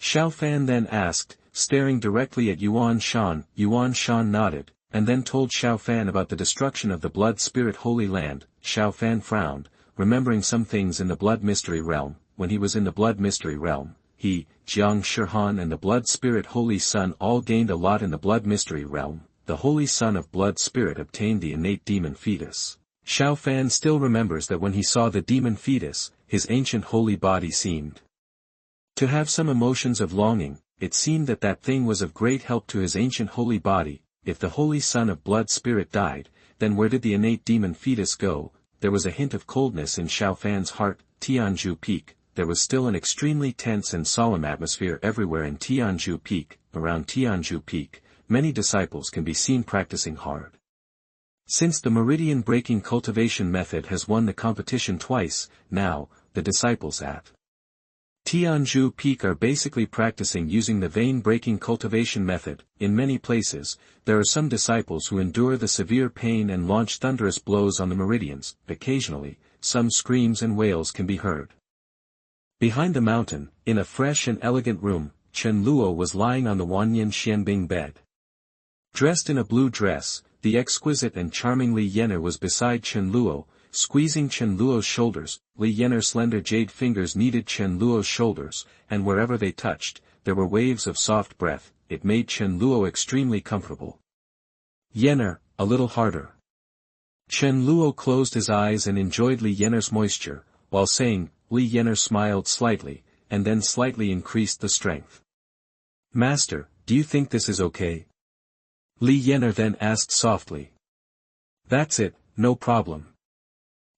Xiao Fan then asked, staring directly at Yuan Shan. Yuan Shan nodded, and then told Xiao Fan about the destruction of the Blood Spirit Holy Land. Xiao Fan frowned, remembering some things in the Blood Mystery Realm. When he was in the Blood Mystery Realm, he, Xuanhuan and the Blood Spirit Holy Son all gained a lot in the Blood Mystery Realm. The Holy Son of Blood Spirit obtained the innate demon fetus. Xiao Fan still remembers that when he saw the demon fetus, his ancient holy body seemed to have some emotions of longing. It seemed that that thing was of great help to his ancient holy body. If the Holy Son of Blood Spirit died, then where did the innate demon fetus go? There was a hint of coldness in Xiao Fan's heart. Tianzhu Peak. There was still an extremely tense and solemn atmosphere everywhere in Tianzhu Peak. Around Tianzhu Peak, many disciples can be seen practicing hard. Since the meridian-breaking cultivation method has won the competition twice, now, the disciples at Tianzhu Peak are basically practicing using the vein-breaking cultivation method. In many places, there are some disciples who endure the severe pain and launch thunderous blows on the meridians. Occasionally, some screams and wails can be heard. Behind the mountain, in a fresh and elegant room, Chen Luo was lying on the Wanyan Xianbing bed. Dressed in a blue dress, the exquisite and charming Li Yener was beside Chen Luo, squeezing Chen Luo's shoulders. Li Yener's slender jade fingers kneaded Chen Luo's shoulders, and wherever they touched, there were waves of soft breath. It made Chen Luo extremely comfortable. Yener, a little harder. Chen Luo closed his eyes and enjoyed Li Yener's moisture, while saying, Li Yener smiled slightly, and then slightly increased the strength. Master, do you think this is okay? Li Yener then asked softly. That's it, no problem.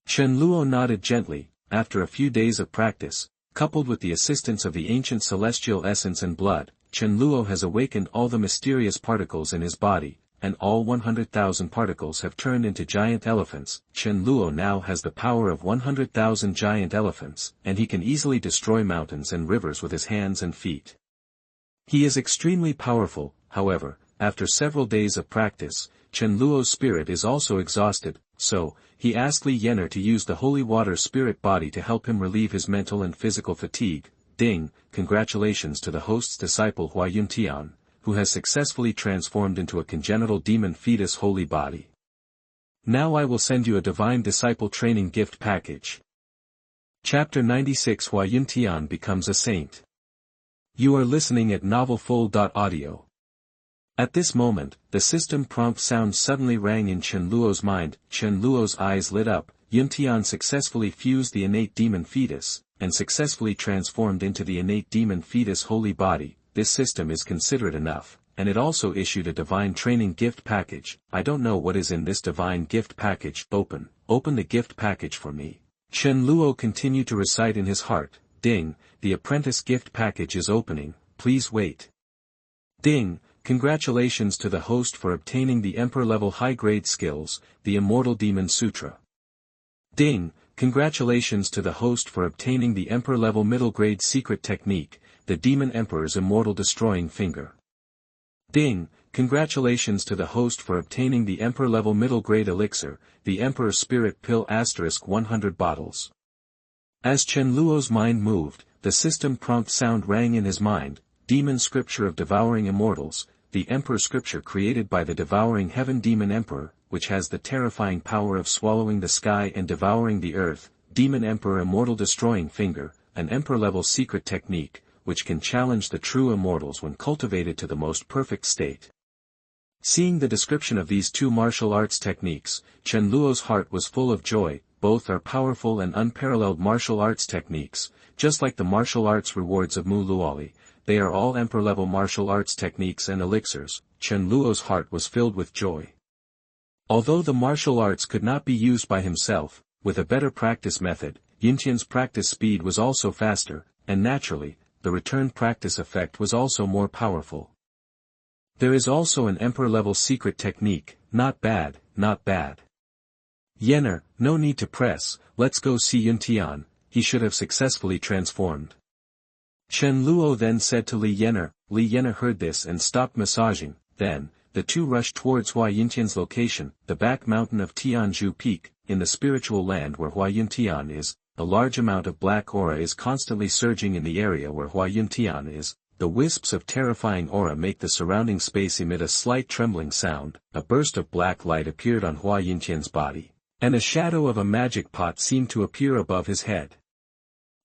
Chen Luo nodded gently. After a few days of practice, coupled with the assistance of the ancient celestial essence and blood, Chen Luo has awakened all the mysterious particles in his body, and all 100,000 particles have turned into giant elephants. Chen Luo now has the power of 100,000 giant elephants, and he can easily destroy mountains and rivers with his hands and feet. He is extremely powerful. However, after several days of practice, Chen Luo's spirit is also exhausted, so, he asked Li Yener to use the holy water spirit body to help him relieve his mental and physical fatigue. Ding, congratulations to the host's disciple Yuntian, who has successfully transformed into a congenital demon fetus holy body. Now I will send you a divine disciple training gift package. Chapter 96 Yuntian becomes a saint. You are listening at novelfull.audio. At this moment, the system prompt sound suddenly rang in Chen Luo's mind. Chen Luo's eyes lit up. Yuntian successfully fused the innate demon fetus, and successfully transformed into the innate demon fetus holy body. This system is considerate enough, and it also issued a divine training gift package. I don't know what is in this divine gift package. Open the gift package for me. Chen Luo continued to recite in his heart. Ding, the apprentice gift package is opening, please wait. Ding, congratulations to the host for obtaining the Emperor-level high-grade skills, the Immortal Demon Sutra. Ding, congratulations to the host for obtaining the Emperor-level middle-grade secret technique, the Demon Emperor's Immortal Destroying Finger. Ding, congratulations to the host for obtaining the Emperor-level middle-grade elixir, the Emperor Spirit Pill * 100 bottles. As Chen Luo's mind moved, the system prompt sound rang in his mind, Demon Scripture of Devouring Immortals, the Emperor Scripture created by the Devouring Heaven Demon Emperor, which has the terrifying power of swallowing the sky and devouring the earth, Demon Emperor Immortal Destroying Finger, an Emperor-level secret technique, which can challenge the true immortals when cultivated to the most perfect state. Seeing the description of these two martial arts techniques, Chen Luo's heart was full of joy. Both are powerful and unparalleled martial arts techniques, just like the martial arts rewards of Mu Luoli. They are all Emperor-level martial arts techniques and elixirs. Chen Luo's heart was filled with joy. Although the martial arts could not be used by himself, with a better practice method, Yuntian's practice speed was also faster, and naturally, the return practice effect was also more powerful. There is also an Emperor-level secret technique, not bad, not bad. Yenner, no need to press, let's go see Yuntian, he should have successfully transformed. Chen Luo then said to Li Yenner. Li Yenner heard this and stopped massaging. Then, the two rushed towards Hua Yuntian's location, the back mountain of Tianzhu Peak, in the spiritual land where Hua Yuntian is. A large amount of black aura is constantly surging in the area where Hua Yuntian is. The wisps of terrifying aura make the surrounding space emit a slight trembling sound. A burst of black light appeared on Hua Yuntian's body, and a shadow of a magic pot seemed to appear above his head.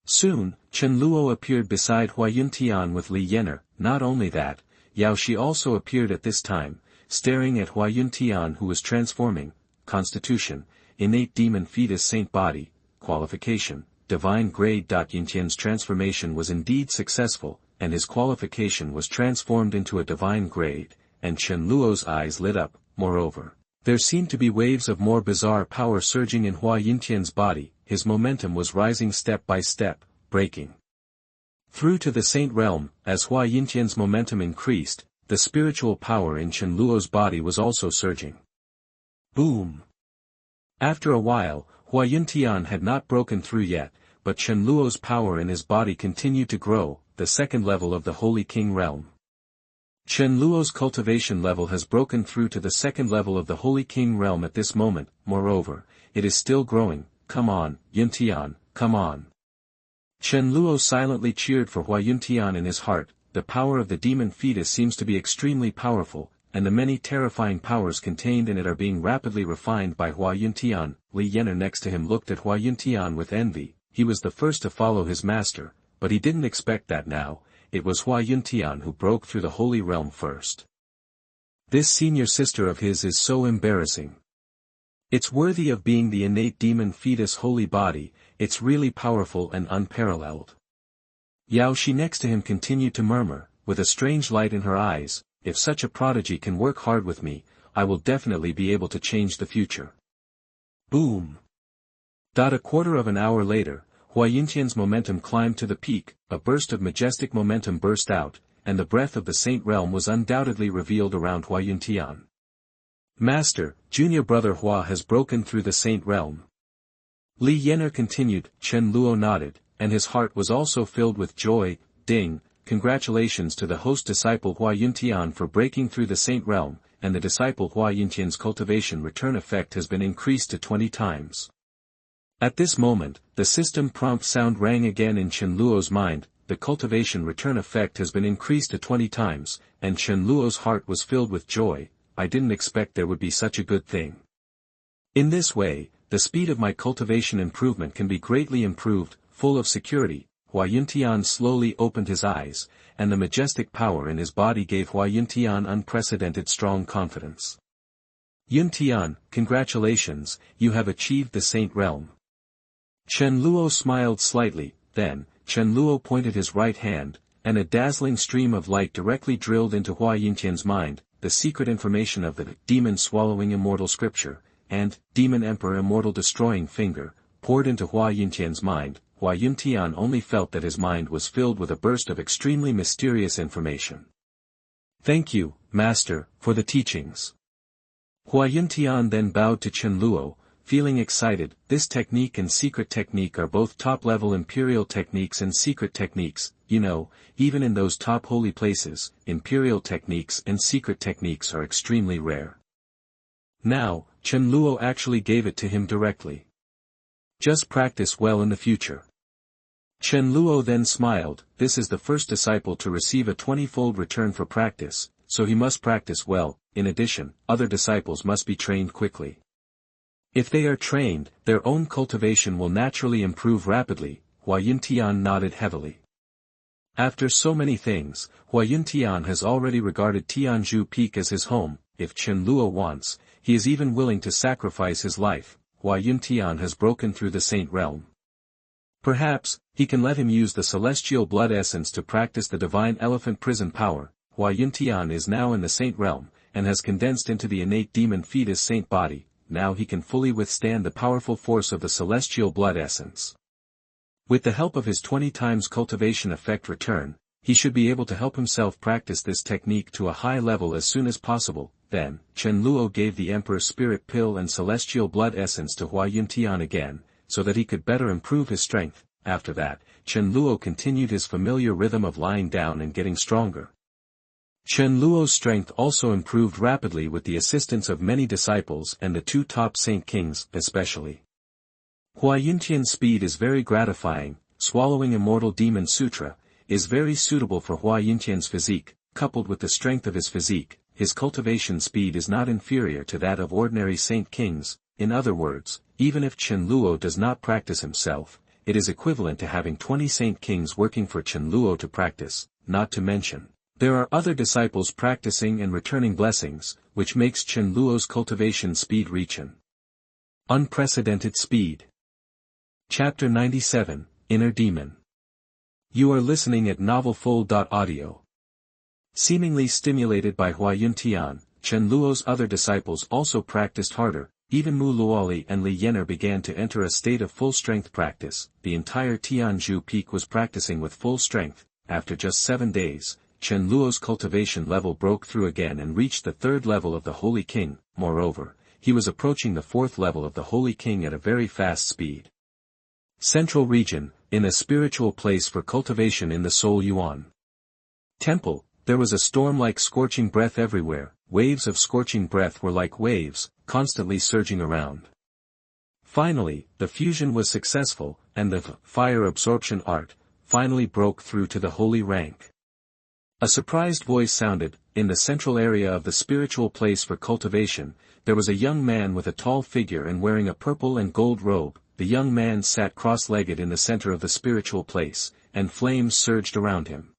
Soon, Chen Luo appeared beside Hua Yuntian with Li Yenner. Not only that, Yao Shi also appeared at this time, staring at Hua Yuntian, who was transforming. Constitution, innate demon fetus saint body, qualification, divine grade. Yuntian's transformation was indeed successful, and his qualification was transformed into a divine grade, and Chen Luo's eyes lit up. Moreover, there seemed to be waves of more bizarre power surging in Hua Yuntian's body. His momentum was rising step by step, breaking through to the Saint Realm. As Hua Yuntian's momentum increased, the spiritual power in Chen Luo's body was also surging. Boom! After a while, Hua Yuntian had not broken through yet, but Chen Luo's power in his body continued to grow, the second level of the Holy King Realm. Chen Luo's cultivation level has broken through to the second level of the Holy King Realm at this moment. Moreover, it is still growing. Come on, Yuntian, come on. Chen Luo silently cheered for Hua Yuntian in his heart. The power of the demon fetus seems to be extremely powerful, and the many terrifying powers contained in it are being rapidly refined by Hua Yuntian. Li Yenner next to him looked at Hua Yuntian with envy. He was the first to follow his master, but he didn't expect that now. It was Hua Yuntian who broke through the Holy Realm first. This senior sister of his is so embarrassing. It's worthy of being the innate demon fetus holy body. It's really powerful and unparalleled. Yao Shi next to him continued to murmur, with a strange light in her eyes, if such a prodigy can work hard with me, I will definitely be able to change the future. Boom! A quarter of an hour later, Hua Yuntian's momentum climbed to the peak. A burst of majestic momentum burst out, and the breath of the Saint Realm was undoubtedly revealed around Hua Yuntian. Master, junior brother Hua has broken through the Saint Realm. Li Yenner continued. Chen Luo nodded, and his heart was also filled with joy. Ding, congratulations to the host disciple Hua Yuntian for breaking through the Saint Realm, and the disciple Hua Yuntian's cultivation return effect has been increased to 20 times. At this moment, the system prompt sound rang again in Chen Luo's mind. The cultivation return effect has been increased to 20 times, and Chen Luo's heart was filled with joy. I didn't expect there would be such a good thing. In this way, the speed of my cultivation improvement can be greatly improved. Full of security, Hua Yuntian slowly opened his eyes, and the majestic power in his body gave Hua Yuntian unprecedented strong confidence. Yuntian, congratulations, you have achieved the Saint Realm. Chen Luo smiled slightly. Then, Chen Luo pointed his right hand, and a dazzling stream of light directly drilled into Hua Yuntian's mind. The secret information of the Demon Swallowing Immortal Scripture, and Demon Emperor Immortal Destroying Finger, poured into Hua Yuntian's mind. Hua Yuntian only felt that his mind was filled with a burst of extremely mysterious information. Thank you, Master, for the teachings. Yuntian then bowed to Chen Luo, feeling excited. This technique and secret technique are both top-level imperial techniques and secret techniques. You know, even in those top holy places, imperial techniques and secret techniques are extremely rare. Now, Chen Luo actually gave it to him directly. Just practice well in the future. Chen Luo then smiled. This is the first disciple to receive a 20-fold return for practice, so he must practice well. In addition, other disciples must be trained quickly. If they are trained, their own cultivation will naturally improve rapidly. Yuntian nodded heavily. After so many things, Yuntian has already regarded Tianzhu Peak as his home. If Chen Luo wants, he is even willing to sacrifice his life. Yuntian has broken through the Saint realm. Perhaps, he can let him use the celestial blood essence to practice the divine elephant prison power. Yuntian is now in the Saint realm, and has condensed into the innate demon fetus Saint body. Now he can fully withstand the powerful force of the celestial blood essence. With the help of his 20 times cultivation effect return, he should be able to help himself practice this technique to a high level as soon as possible. Then, Chen Luo gave the Emperor's spirit pill and celestial blood essence to Yuntian again, so that he could better improve his strength. After that, Chen Luo continued his familiar rhythm of lying down and getting stronger. Chen Luo's strength also improved rapidly with the assistance of many disciples and the two top Saint Kings, especially. Yuntian's speed is very gratifying. Swallowing Immortal Demon Sutra is very suitable for Yuntian's physique. Coupled with the strength of his physique, his cultivation speed is not inferior to that of ordinary Saint Kings. In other words, even if Chen Luo does not practice himself, it is equivalent to having 20 Saint Kings working for Chen Luo to practice. Not to mention, there are other disciples practicing and returning blessings, which makes Chen Luo's cultivation speed reach an unprecedented speed. Chapter 97, Inner Demon. You are listening at novelfull.audio. Seemingly stimulated by Yuntian, Chen Luo's other disciples also practiced harder. Even Mu Luoli and Li Yener began to enter a state of full-strength practice. The entire Tianzhu Peak was practicing with full strength. After just 7 days, Chen Luo's cultivation level broke through again and reached the 3rd level of the Holy King. Moreover, he was approaching the 4th level of the Holy King at a very fast speed. Central Region, in a spiritual place for cultivation in the Soul Yuan Temple, there was a storm-like scorching breath everywhere. Waves of scorching breath were like waves, constantly surging around. Finally, the fusion was successful, and the fire absorption art finally broke through to the holy rank. A surprised voice sounded. In the central area of the spiritual place for cultivation, there was a young man with a tall figure and wearing a purple and gold robe. The young man sat cross-legged in the center of the spiritual place, and flames surged around him.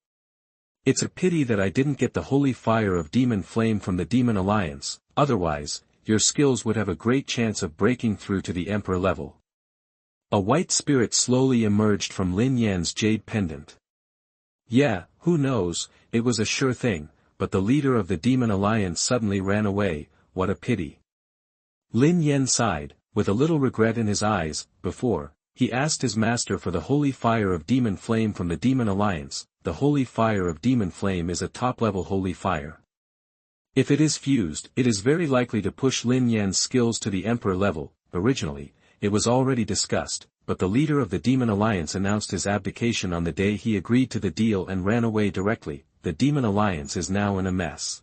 It's a pity that I didn't get the holy fire of demon flame from the Demon Alliance, otherwise, your skills would have a great chance of breaking through to the Emperor level. A white spirit slowly emerged from Lin Yan's jade pendant. Yeah, who knows, it was a sure thing, but the leader of the Demon Alliance suddenly ran away. What a pity. Lin Yan sighed, with a little regret in his eyes. Before, he asked his master for the holy fire of demon flame from the Demon Alliance. The holy fire of demon flame is a top-level holy fire. If it is fused, it is very likely to push Lin Yan's skills to the Emperor level. Originally, it was already discussed, but the leader of the Demon Alliance announced his abdication on the day he agreed to the deal and ran away directly. The Demon Alliance is now in a mess.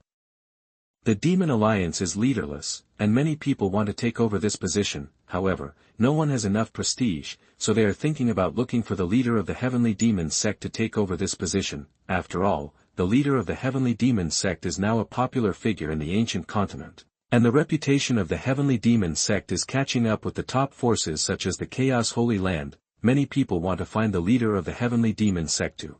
The Demon Alliance is leaderless, and many people want to take over this position. However, no one has enough prestige, so they are thinking about looking for the leader of the Heavenly Demon Sect to take over this position. After all, the leader of the Heavenly Demon Sect is now a popular figure in the ancient continent, and the reputation of the Heavenly Demon Sect is catching up with the top forces such as the Chaos Holy Land. Many people want to find the leader of the Heavenly Demon Sect to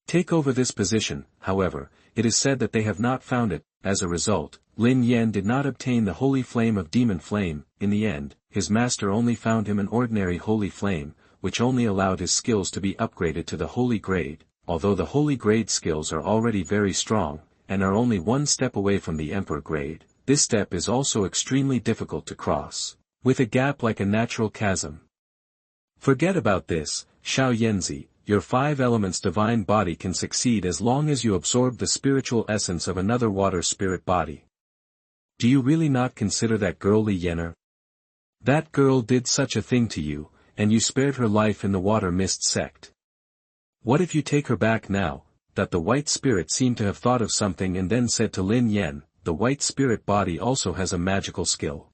take over this position. However, it is said that they have not found it. As a result, Lin Yan did not obtain the holy flame of demon flame. In the end, his master only found him an ordinary holy flame, which only allowed his skills to be upgraded to the holy grade. Although the holy grade skills are already very strong, and are only one step away from the Emperor grade, this step is also extremely difficult to cross, with a gap like a natural chasm. Forget about this, Xiao Yanzi, your 5 elements divine body can succeed as long as you absorb the spiritual essence of another water spirit body. Do you really not consider that girl Li Yener? That girl did such a thing to you, and you spared her life in the water mist sect. What if you take her back now, that the white spirit seemed to have thought of something and then said to Lin Yan, the white spirit body also has a magical skill.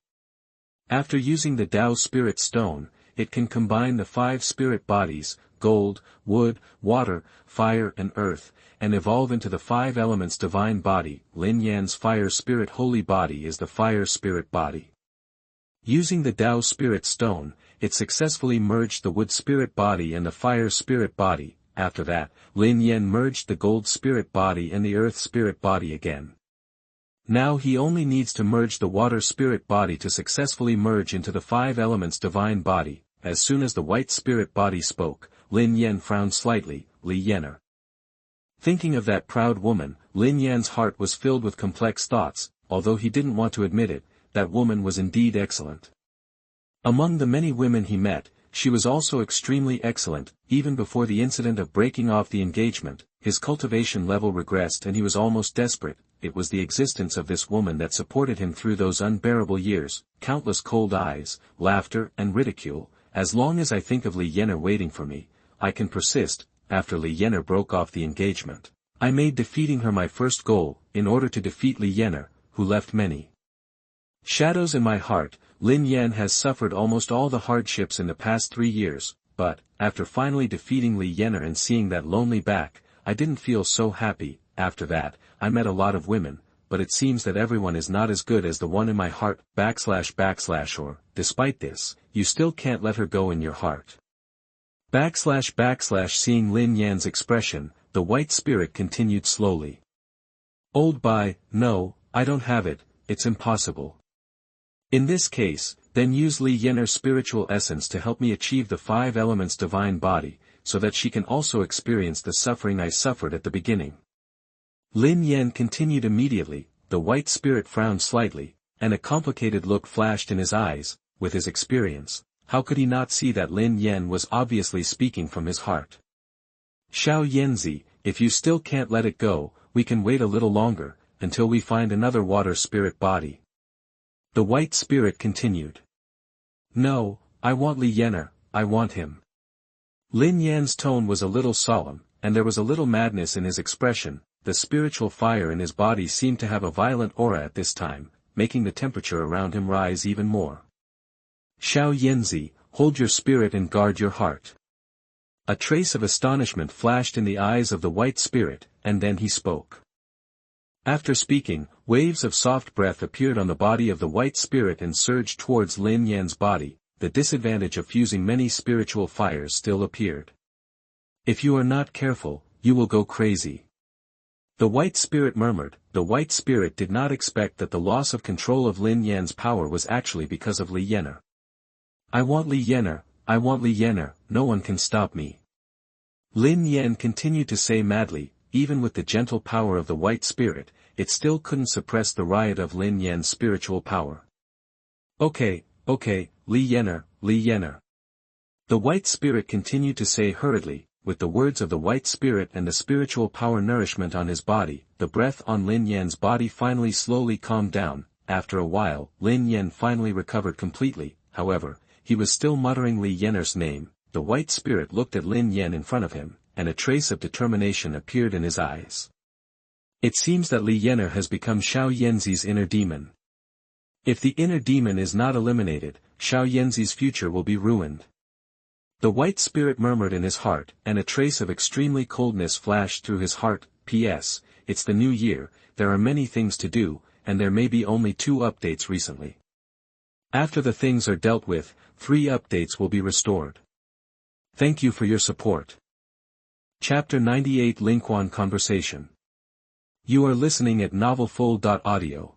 After using the Dao spirit stone, it can combine the 5 spirit bodies, gold, wood, water, fire and earth, and evolve into the 5 elements divine body. Lin Yan's fire spirit holy body is the fire spirit body. Using the Dao spirit stone, it successfully merged the wood spirit body and the fire spirit body. After that, Lin Yan merged the gold spirit body and the earth spirit body again. Now he only needs to merge the water spirit body to successfully merge into the 5 elements divine body. As soon as the white spirit body spoke, Lin Yan frowned slightly. Li Yener. Thinking of that proud woman, Lin Yan's heart was filled with complex thoughts. Although he didn't want to admit it, that woman was indeed excellent. Among the many women he met, she was also extremely excellent. Even before the incident of breaking off the engagement, his cultivation level regressed and he was almost desperate. It was the existence of this woman that supported him through those unbearable years, countless cold eyes, laughter and ridicule. As long as I think of Li Yener waiting for me, I can persist. After Li Yener broke off the engagement, I made defeating her my first goal. In order to defeat Li Yener, who left many shadows in my heart, Lin Yan has suffered almost all the hardships in the past 3 years, but, after finally defeating Li Yener and seeing that lonely back, I didn't feel so happy. After that, I met a lot of women, but it seems that everyone is not as good as the one in my heart, / or, despite this, you still can't let her go in your heart. / Seeing Lin Yan's expression, the white spirit continued slowly. Old Bai, no, I don't have it, it's impossible. In this case, then use Li Yener's spiritual essence to help me achieve the 5 elements divine body, so that she can also experience the suffering I suffered at the beginning. Lin Yan continued immediately. The white spirit frowned slightly, and a complicated look flashed in his eyes. With his experience, how could he not see that Lin Yan was obviously speaking from his heart? Xiao Yanzi, if you still can't let it go, we can wait a little longer, until we find another water spirit body. The white spirit continued. No, I want Li Yener, I want him. Lin Yan's tone was a little solemn, and there was a little madness in his expression. The spiritual fire in his body seemed to have a violent aura at this time, making the temperature around him rise even more. Xiao Yanzi, hold your spirit and guard your heart. A trace of astonishment flashed in the eyes of the white spirit, and then he spoke. After speaking, waves of soft breath appeared on the body of the white spirit and surged towards Lin Yan's body. The disadvantage of fusing many spiritual fires still appeared. If you are not careful, you will go crazy. The white spirit murmured. The white spirit did not expect that the loss of control of Lin Yan's power was actually because of Li Yener. I want Li Yener, I want Li Yener, no one can stop me. Lin Yan continued to say madly. Even with the gentle power of the white spirit, it still couldn't suppress the riot of Lin Yan's spiritual power. Okay, Li Yener, Li Yener. The white spirit continued to say hurriedly. With the words of the white spirit and the spiritual power nourishment on his body, the breath on Lin Yan's body finally slowly calmed down. After a while, Lin Yan finally recovered completely. However, he was still muttering Li Yener's name. The white spirit looked at Lin Yan in front of him, and a trace of determination appeared in his eyes. It seems that Li Yener has become Xiao Yanzi's inner demon. If the inner demon is not eliminated, Xiao Yanzi's future will be ruined. The white spirit murmured in his heart, and a trace of extremely coldness flashed through his heart. P.S. It's the new year, there are many things to do, and there may be only 2 updates recently. After the things are dealt with, 3 updates will be restored. Thank you for your support. Chapter 98 Lingquan Conversation. You are listening at novelfull.audio.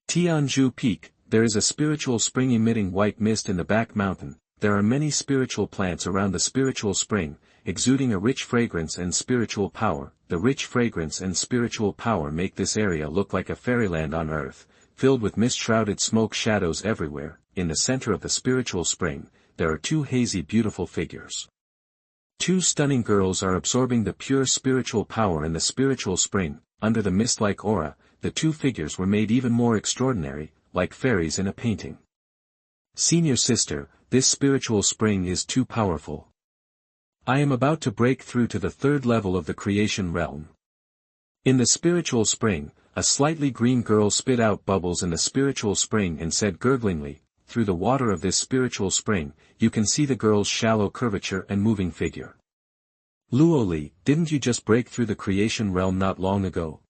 Tianzhu Peak, there is a spiritual spring emitting white mist in the back mountain. There are many spiritual plants around the spiritual spring, exuding a rich fragrance and spiritual power. The rich fragrance and spiritual power make this area look like a fairyland on earth, filled with mist-shrouded smoke shadows everywhere. In the center of the spiritual spring, there are 2 hazy beautiful figures. Two stunning girls are absorbing the pure spiritual power in the spiritual spring. Under the mist-like aura, the two figures were made even more extraordinary, like fairies in a painting. Senior sister, this spiritual spring is too powerful. I am about to break through to the third level of the creation realm. In the spiritual spring, a slightly green girl spit out bubbles in the spiritual spring and said gurglingly, through the water of this spiritual spring, you can see the girl's shallow curvature and moving figure. Luoli, didn't you just break through the creation realm not long ago?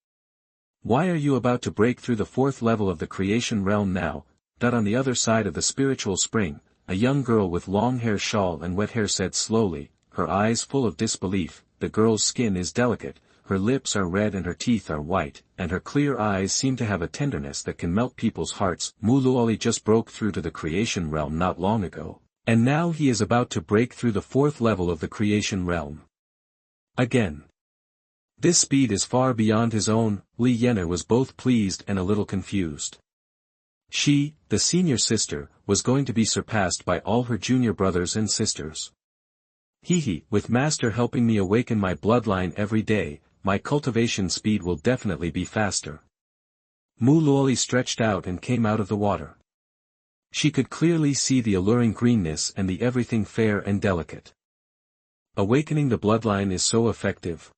Why are you about to break through the fourth level of the creation realm now? On the other side of the spiritual spring, a young girl with long hair shawl and wet hair said slowly, her eyes full of disbelief, the girl's skin is delicate, her lips are red and her teeth are white, and her clear eyes seem to have a tenderness that can melt people's hearts. Muluoli just broke through to the creation realm not long ago, and now he is about to break through the fourth level of the creation realm. Again. This speed is far beyond his own. Li Yener was both pleased and a little confused. She, the senior sister, was going to be surpassed by all her junior brothers and sisters. With Master helping me awaken my bloodline every day, my cultivation speed will definitely be faster. Mu Luoli stretched out and came out of the water. She could clearly see the alluring greenness and the everything fair and delicate. Awakening the bloodline is so effective.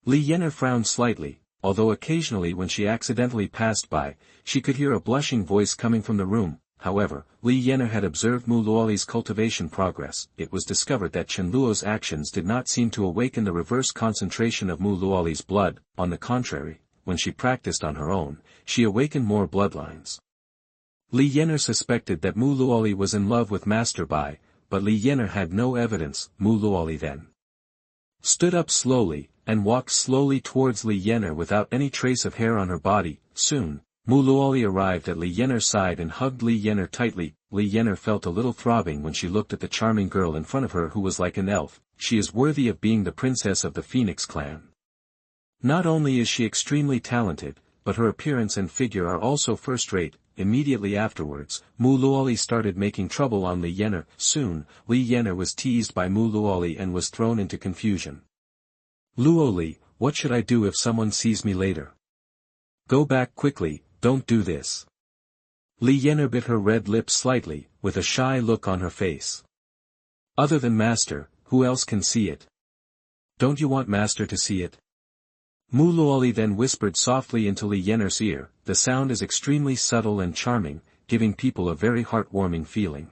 Li Yener frowned slightly, although occasionally when she accidentally passed by, she could hear a blushing voice coming from the room. However, Li Yener had observed Mu Luoli's cultivation progress. It was discovered that Chen Luo's actions did not seem to awaken the reverse concentration of Mu Luoli's blood. On the contrary, when she practiced on her own, she awakened more bloodlines. Li Yener suspected that Mu Luoli was in love with Master Bai, but Li Yener had no evidence. Mu Luoli then stood up slowly, and walked slowly towards Li Yener without any trace of hair on her body. Soon, Mu Luoli arrived at Li Yener's side and hugged Li Yener tightly. Li Yener felt a little throbbing when she looked at the charming girl in front of her who was like an elf. She is worthy of being the princess of the Phoenix clan. Not only is she extremely talented, but her appearance and figure are also first-rate. Immediately afterwards, Mu Luoli started making trouble on Li Yener. Soon, Li Yener was teased by Mu Luoli and was thrown into confusion. Luoli, what should I do if someone sees me later? Go back quickly, don't do this. Li Yener bit her red lips slightly, with a shy look on her face. Other than Master, who else can see it? Don't you want Master to see it? Mu Luoli then whispered softly into Li Yener's ear. The sound is extremely subtle and charming, giving people a very heartwarming feeling.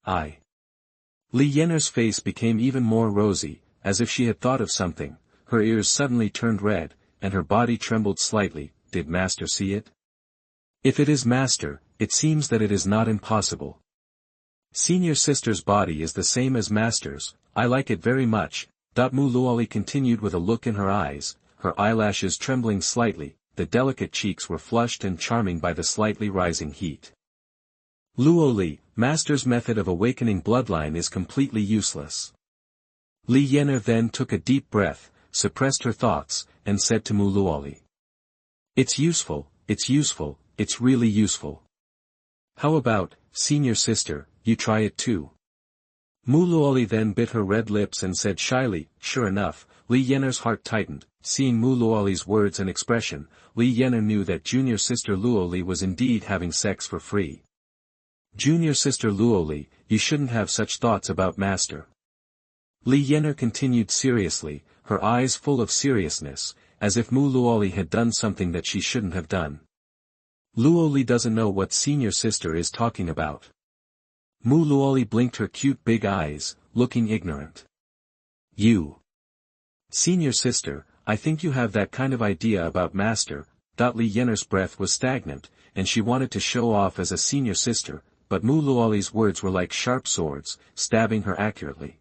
Li Yener's face became even more rosy, as if she had thought of something. Her ears suddenly turned red, and her body trembled slightly. Did Master see it? If it is Master, it seems that it is not impossible. Senior sister's body is the same as Master's. I like it very much. Mu Luoli continued with a look in her eyes, her eyelashes trembling slightly. The delicate cheeks were flushed and charming by the slightly rising heat. Luoli, Master's method of awakening bloodline is completely useless. Li Yener then took a deep breath, suppressed her thoughts, and said to Mu Luoli. It's useful, it's really useful. How about, senior sister, you try it too? Mu Luoli then bit her red lips and said shyly. Sure enough, Li Yener's heart tightened. Seeing Mu Luoli's words and expression, Li Yener knew that junior sister Luoli was indeed having sex for free. Junior sister Luoli, you shouldn't have such thoughts about Master. Li Yener continued seriously, her eyes full of seriousness, as if Mu Luoli had done something that she shouldn't have done. Luoli doesn't know what senior sister is talking about. Mu Luoli blinked her cute big eyes, looking ignorant. You. Senior sister, I think you have that kind of idea about Master. Li Yener's breath was stagnant, and she wanted to show off as a senior sister, but Mu Luoli's words were like sharp swords, stabbing her accurately.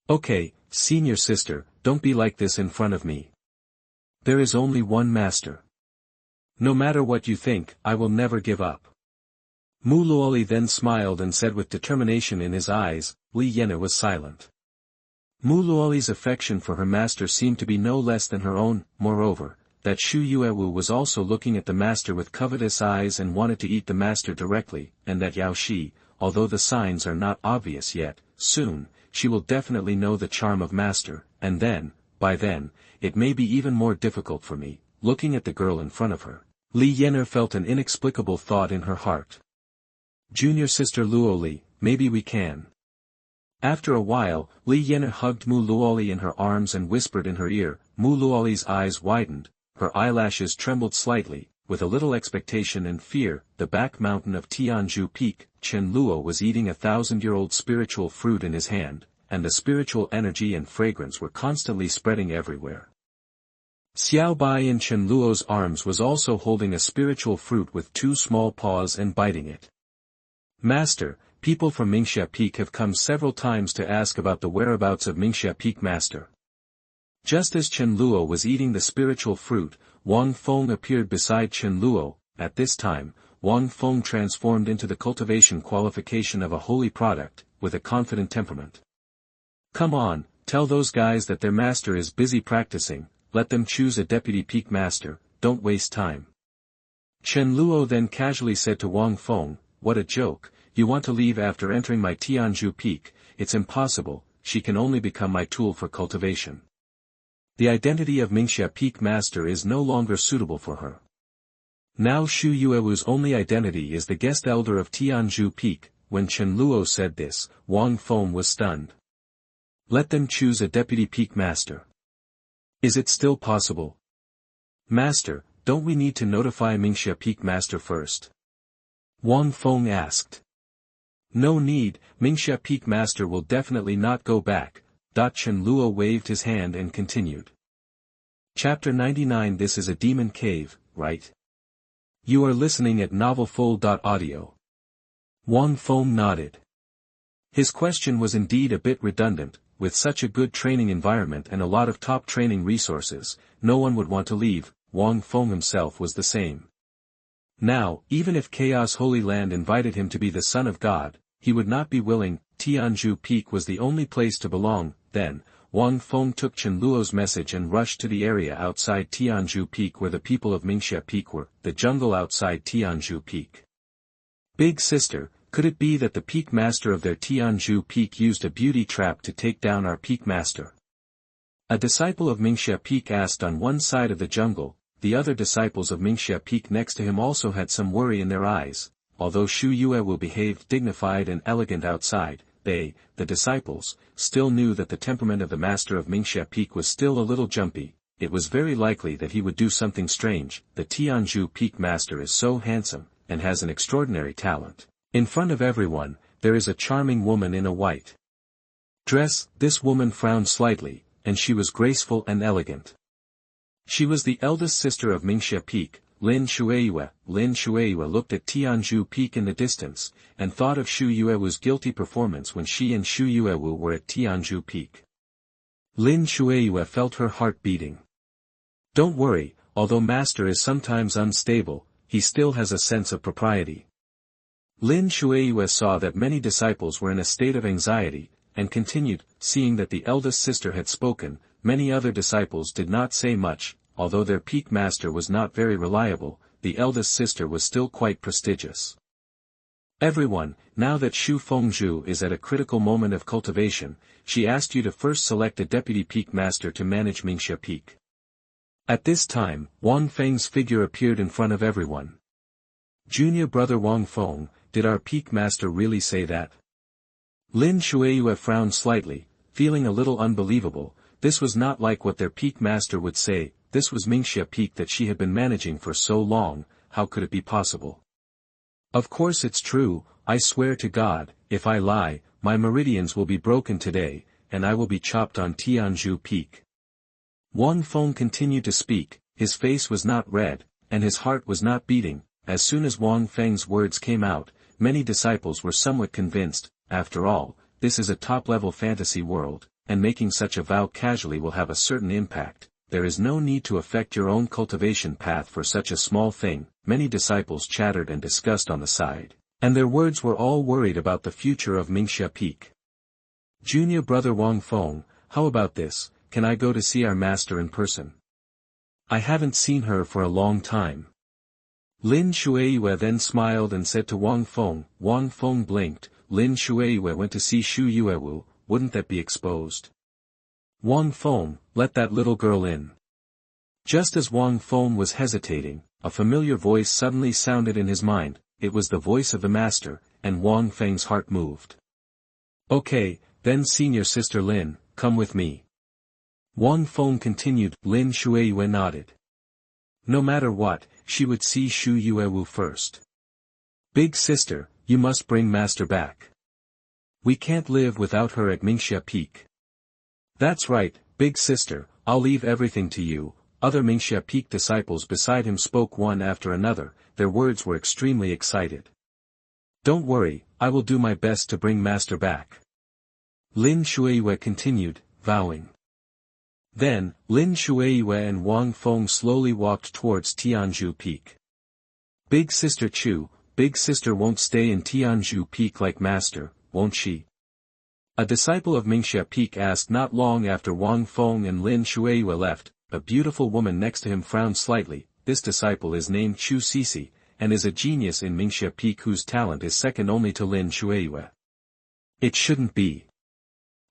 Okay, senior sister, don't be like this in front of me. There is only one Master. No matter what you think, I will never give up. Mu Luoli then smiled and said with determination in his eyes. Li Yener was silent. Mu Luoli's affection for her Master seemed to be no less than her own. Moreover, that Shu Yuewu was also looking at the Master with covetous eyes and wanted to eat the Master directly, and that Yao Shi, although the signs are not obvious yet, soon, she will definitely know the charm of master, and then, by then, it may be even more difficult for me, looking at the girl in front of her. Li Yan'er felt an inexplicable thought in her heart. Junior sister Luoli, maybe we can. After a while, Li Yan'er hugged Mu Luoli in her arms and whispered in her ear. Mu Luoli's eyes widened, her eyelashes trembled slightly, with a little expectation and fear. The back mountain of Tianzhu Peak, Chen Luo was eating a 1,000-year-old spiritual fruit in his hand, and the spiritual energy and fragrance were constantly spreading everywhere. Xiao Bai in Chen Luo's arms was also holding a spiritual fruit with 2 small paws and biting it. Master, people from Mingxia Peak have come several times to ask about the whereabouts of Mingxia Peak Master. Just as Chen Luo was eating the spiritual fruit, Wang Feng appeared beside Chen Luo. At this time, Wang Feng transformed into the cultivation qualification of a holy product, with a confident temperament. Come on, tell those guys that their master is busy practicing, let them choose a deputy peak master, don't waste time. Chen Luo then casually said to Wang Feng, what a joke, you want to leave after entering my Tianzhu Peak, it's impossible, she can only become my tool for cultivation. The identity of Mingxia Peak Master is no longer suitable for her. Now Xu Yuewu's only identity is the guest elder of Tianzhu Peak. When Chen Luo said this, Wang Feng was stunned. Let them choose a deputy peak master. Is it still possible? Master, don't we need to notify Mingxia Peak Master first? Wang Feng asked. No need, Mingxia Peak Master will definitely not go back. Chen Luo waved his hand and continued. Chapter 99. This is a demon cave, right? You are listening at novelfull.audio. Wang Feng nodded. His question was indeed a bit redundant. With such a good training environment and a lot of top training resources, no one would want to leave. Wang Feng himself was the same. Now, even if Chaos Holy Land invited him to be the son of God, he would not be willing. Tianzhu Peak was the only place to belong. Then, Wang Feng took Chen Luo's message and rushed to the area outside Tianzhu Peak where the people of Mingxia Peak were, the jungle outside Tianzhu Peak. Big sister, could it be that the peak master of their Tianzhu Peak used a beauty trap to take down our peak master? A disciple of Mingxia Peak asked on one side of the jungle. The other disciples of Mingxia Peak next to him also had some worry in their eyes. Although Xu Yuewu behaved dignified and elegant outside, they, the disciples, still knew that the temperament of the master of Mingxia Peak was still a little jumpy. It was very likely that he would do something strange. The Tianzhu Peak master is so handsome, and has an extraordinary talent. In front of everyone, there is a charming woman in a white dress. This woman frowned slightly, and she was graceful and elegant. She was the eldest sister of Mingxia Peak, Lin Shueyue. Lin Shueyue looked at Tianzhu Peak in the distance, and thought of Xu Yuewu's guilty performance when she and Xu Yuewu were at Tianzhu Peak. Lin Shueyue felt her heart beating. Don't worry, although Master is sometimes unstable, he still has a sense of propriety. Lin Shueyue saw that many disciples were in a state of anxiety, and continued, seeing that the eldest sister had spoken. Many other disciples did not say much. Although their peak master was not very reliable, the eldest sister was still quite prestigious. Everyone, now that Xu Fengzhu is at a critical moment of cultivation, she asked you to first select a deputy peak master to manage Mingxia Peak. At this time, Wang Feng's figure appeared in front of everyone. Junior brother Wang Feng, did our peak master really say that? Lin Shueyue frowned slightly, feeling a little unbelievable. This was not like what their peak master would say. This was Mingxia Peak that she had been managing for so long. How could it be possible? Of course it's true, I swear to God, if I lie, my meridians will be broken today, and I will be chopped on Tianzhu Peak. Wang Feng continued to speak. His face was not red, and his heart was not beating. As soon as Wang Feng's words came out, many disciples were somewhat convinced. After all, this is a top-level fantasy world, and making such a vow casually will have a certain impact. There is no need to affect your own cultivation path for such a small thing. Many disciples chattered and discussed on the side, and their words were all worried about the future of Mingxia Peak. Junior brother Wang Feng, how about this? Can I go to see our master in person? I haven't seen her for a long time. Lin Shueyue then smiled and said to Wang Feng. Wang Feng blinked. Lin Shueyue went to see Xu Yuewu. wouldn't that be exposed? Wang Feng, let that little girl in. Just as Wang Feng was hesitating, a familiar voice suddenly sounded in his mind. It was the voice of the master, and Wang Feng's heart moved. Okay, then senior sister Lin, come with me. Wang Feng continued. Lin Shueyue nodded. No matter what, she would see Shu Yuewu first. Big sister, you must bring master back. We can't live without her at Mingxia Peak. That's right, big sister, I'll leave everything to you. Other Mingxia Peak disciples beside him spoke one after another. Their words were extremely excited. Don't worry, I will do my best to bring master back. Lin Shueyue continued, vowing. Then, Lin Shueyue and Wang Feng slowly walked towards Tianzhu Peak. Big sister Chu, big sister won't stay in Tianzhu Peak like master, won't she? A disciple of Mingxia Peak asked not long after Wang Feng and Lin Shueyue left. A beautiful woman next to him frowned slightly. This disciple is named Chu Sisi, and is a genius in Mingxia Peak whose talent is second only to Lin Shueyue. It shouldn't be.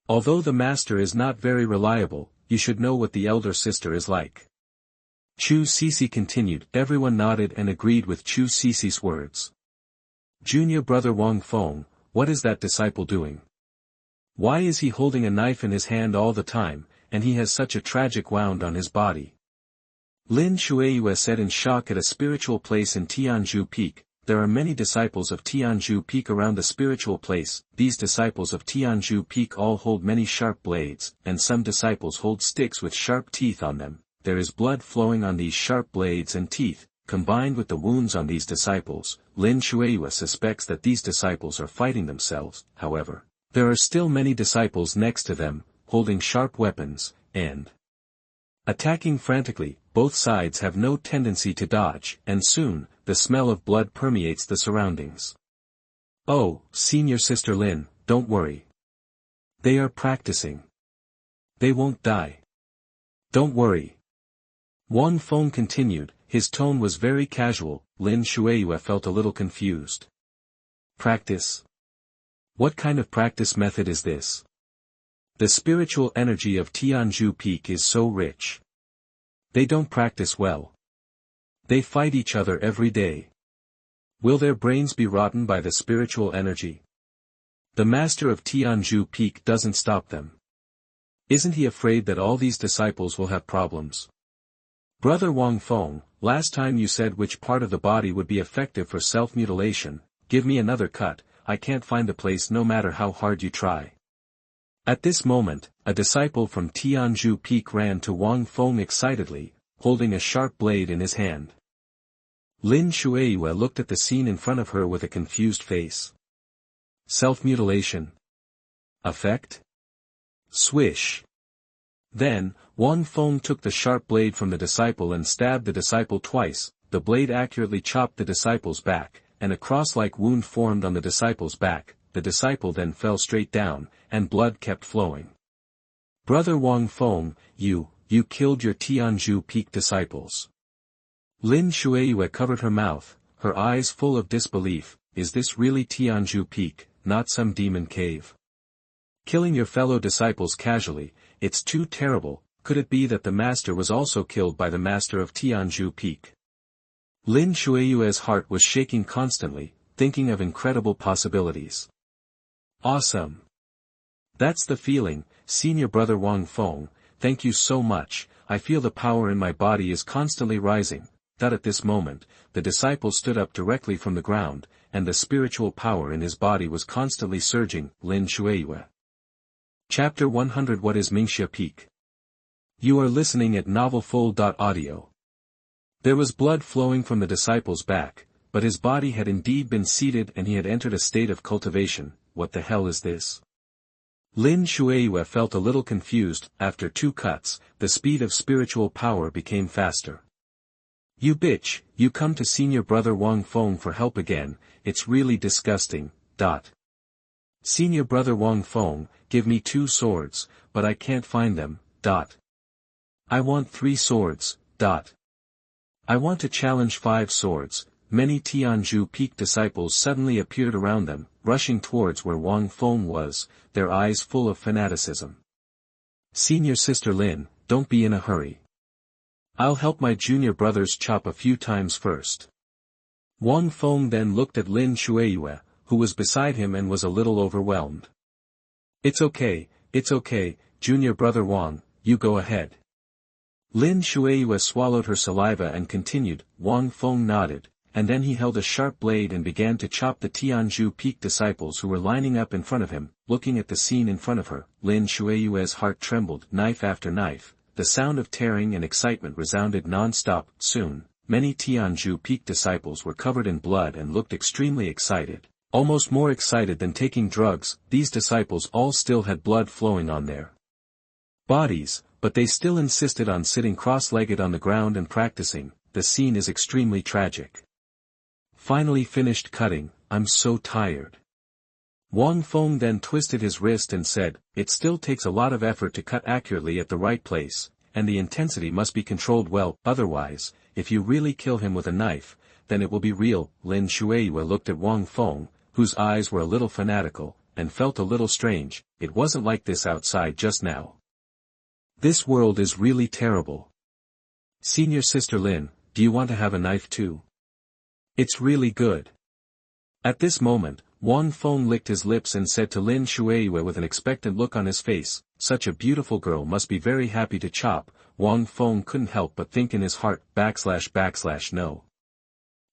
Although the master is not very reliable, you should know what the elder sister is like. Chu Sisi continued. Everyone nodded and agreed with Chu Sisi's words. Junior brother Wang Feng, what is that disciple doing? Why is he holding a knife in his hand all the time, and he has such a tragic wound on his body? Lin Shueyue said in shock. At a spiritual place in Tianzhu Peak, there are many disciples of Tianzhu Peak around the spiritual place. These disciples of Tianzhu Peak all hold many sharp blades, and some disciples hold sticks with sharp teeth on them. There is blood flowing on these sharp blades and teeth, combined with the wounds on these disciples. Lin Shueyue suspects that these disciples are fighting themselves. However, there are still many disciples next to them, holding sharp weapons, and attacking frantically. Both sides have no tendency to dodge, and soon, the smell of blood permeates the surroundings. Oh, senior sister Lin, don't worry. They are practicing. They won't die. Don't worry. Wang Feng continued. His tone was very casual. Lin Shueyue felt a little confused. Practice? What kind of practice method is this? The spiritual energy of Tianzhu Peak is so rich. They don't practice well. They fight each other every day. Will their brains be rotten by the spiritual energy? The master of Tianzhu Peak doesn't stop them. Isn't he afraid that all these disciples will have problems? Brother Wang Feng, last time you said which part of the body would be effective for self-mutilation. Give me another cut. I can't find the place no matter how hard you try. At this moment, a disciple from Tianzhu Peak ran to Wang Feng excitedly, holding a sharp blade in his hand. Lin Shueyue looked at the scene in front of her with a confused face. Self-mutilation. Effect? Swish. Then, Wang Feng took the sharp blade from the disciple and stabbed the disciple twice. The blade accurately chopped the disciple's back, and a cross-like wound formed on the disciple's back. The disciple then fell straight down, and blood kept flowing. Brother Wang Feng, you killed your Tianzhu Peak disciples. Lin Shueyue covered her mouth, her eyes full of disbelief. Is this really Tianzhu Peak, not some demon cave? Killing your fellow disciples casually, it's too terrible. Could it be that the master was also killed by the master of Tianzhu Peak? Lin Shueyue's heart was shaking constantly, thinking of incredible possibilities. Awesome. That's the feeling, senior brother Wang Feng, thank you so much. I feel the power in my body is constantly rising. That at this moment, the disciple stood up directly from the ground, and the spiritual power in his body was constantly surging. Lin Shueyue. Chapter 100. What is Mingxia Peak? You are listening at novelfull.audio. There was blood flowing from the disciple's back, but his body had indeed been seated and he had entered a state of cultivation. What the hell is this? Lin Shueyue felt a little confused. After 2 cuts, the speed of spiritual power became faster. You bitch, you come to senior brother Wang Feng for help again. It's really disgusting. Senior brother Wang Feng, give me 2 swords, but I can't find them. I want 3 swords. I want to challenge 5 swords. many Tianzhu Peak disciples suddenly appeared around them, rushing towards where Wang Feng was, their eyes full of fanaticism. "Senior Sister Lin, don't be in a hurry. I'll help my junior brothers chop a few times first." Wang Feng then looked at Lin Shueyue, who was beside him and was a little overwhelmed. It's okay, junior brother Wang, you go ahead." Lin Shueyue swallowed her saliva and continued. Wang Feng nodded, and then he held a sharp blade and began to chop the Tianzhu Peak disciples who were lining up in front of him. Looking at the scene in front of her, Lin Shueyue's heart trembled. Knife after knife, the sound of tearing and excitement resounded non-stop. Soon, many Tianzhu Peak disciples were covered in blood and looked extremely excited, almost more excited than taking drugs. These disciples all still had blood flowing on their bodies, but they still insisted on sitting cross-legged on the ground and practicing. The scene is extremely tragic. Finally finished cutting, I'm so tired. Wang Feng then twisted his wrist and said, it still takes a lot of effort to cut accurately at the right place, and the intensity must be controlled well, otherwise, if you really kill him with a knife, then it will be real. Lin Shueyue looked at Wang Feng, whose eyes were a little fanatical, and felt a little strange. It wasn't like this outside just now. This world is really terrible. Senior Sister Lin, do you want to have a knife too? It's really good. At this moment, Wang Feng licked his lips and said to Lin Shueyue with an expectant look on his face, such a beautiful girl must be very happy to chop. Wang Feng couldn't help but think in his heart, / no.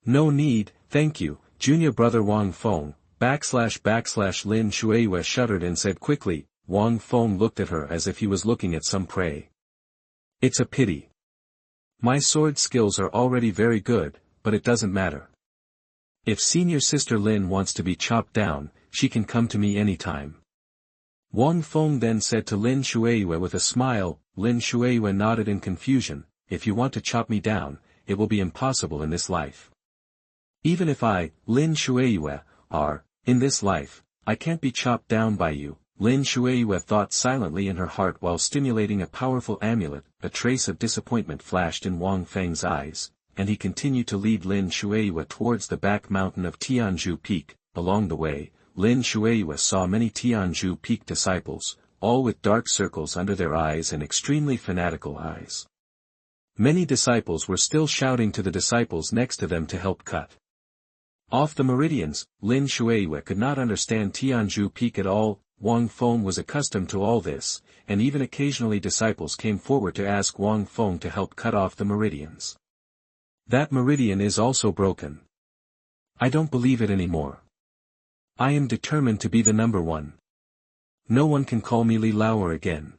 No need, thank you, junior brother Wang Feng, / Lin Shueyue shuddered and said quickly. Wang Feng looked at her as if he was looking at some prey. It's a pity. My sword skills are already very good, but it doesn't matter. If Senior Sister Lin wants to be chopped down, she can come to me anytime. Wang Feng then said to Lin Shueyue with a smile. Lin Shueyue nodded in confusion. If you want to chop me down, it will be impossible in this life. Even if I, Lin Shueyue, are, in this life, I can't be chopped down by you. Lin Shueyue thought silently in her heart while stimulating a powerful amulet. A trace of disappointment flashed in Wang Feng's eyes, and he continued to lead Lin Shueyue towards the back mountain of Tianzhu Peak. Along the way, Lin Shueyue saw many Tianzhu Peak disciples, all with dark circles under their eyes and extremely fanatical eyes. Many disciples were still shouting to the disciples next to them to help cut off the meridians. Lin Shueyue could not understand Tianzhu Peak at all. Wang Feng was accustomed to all this, and even occasionally disciples came forward to ask Wang Feng to help cut off the meridians. That meridian is also broken. I don't believe it anymore. I am determined to be the number one. No one can call me Li Laoer again.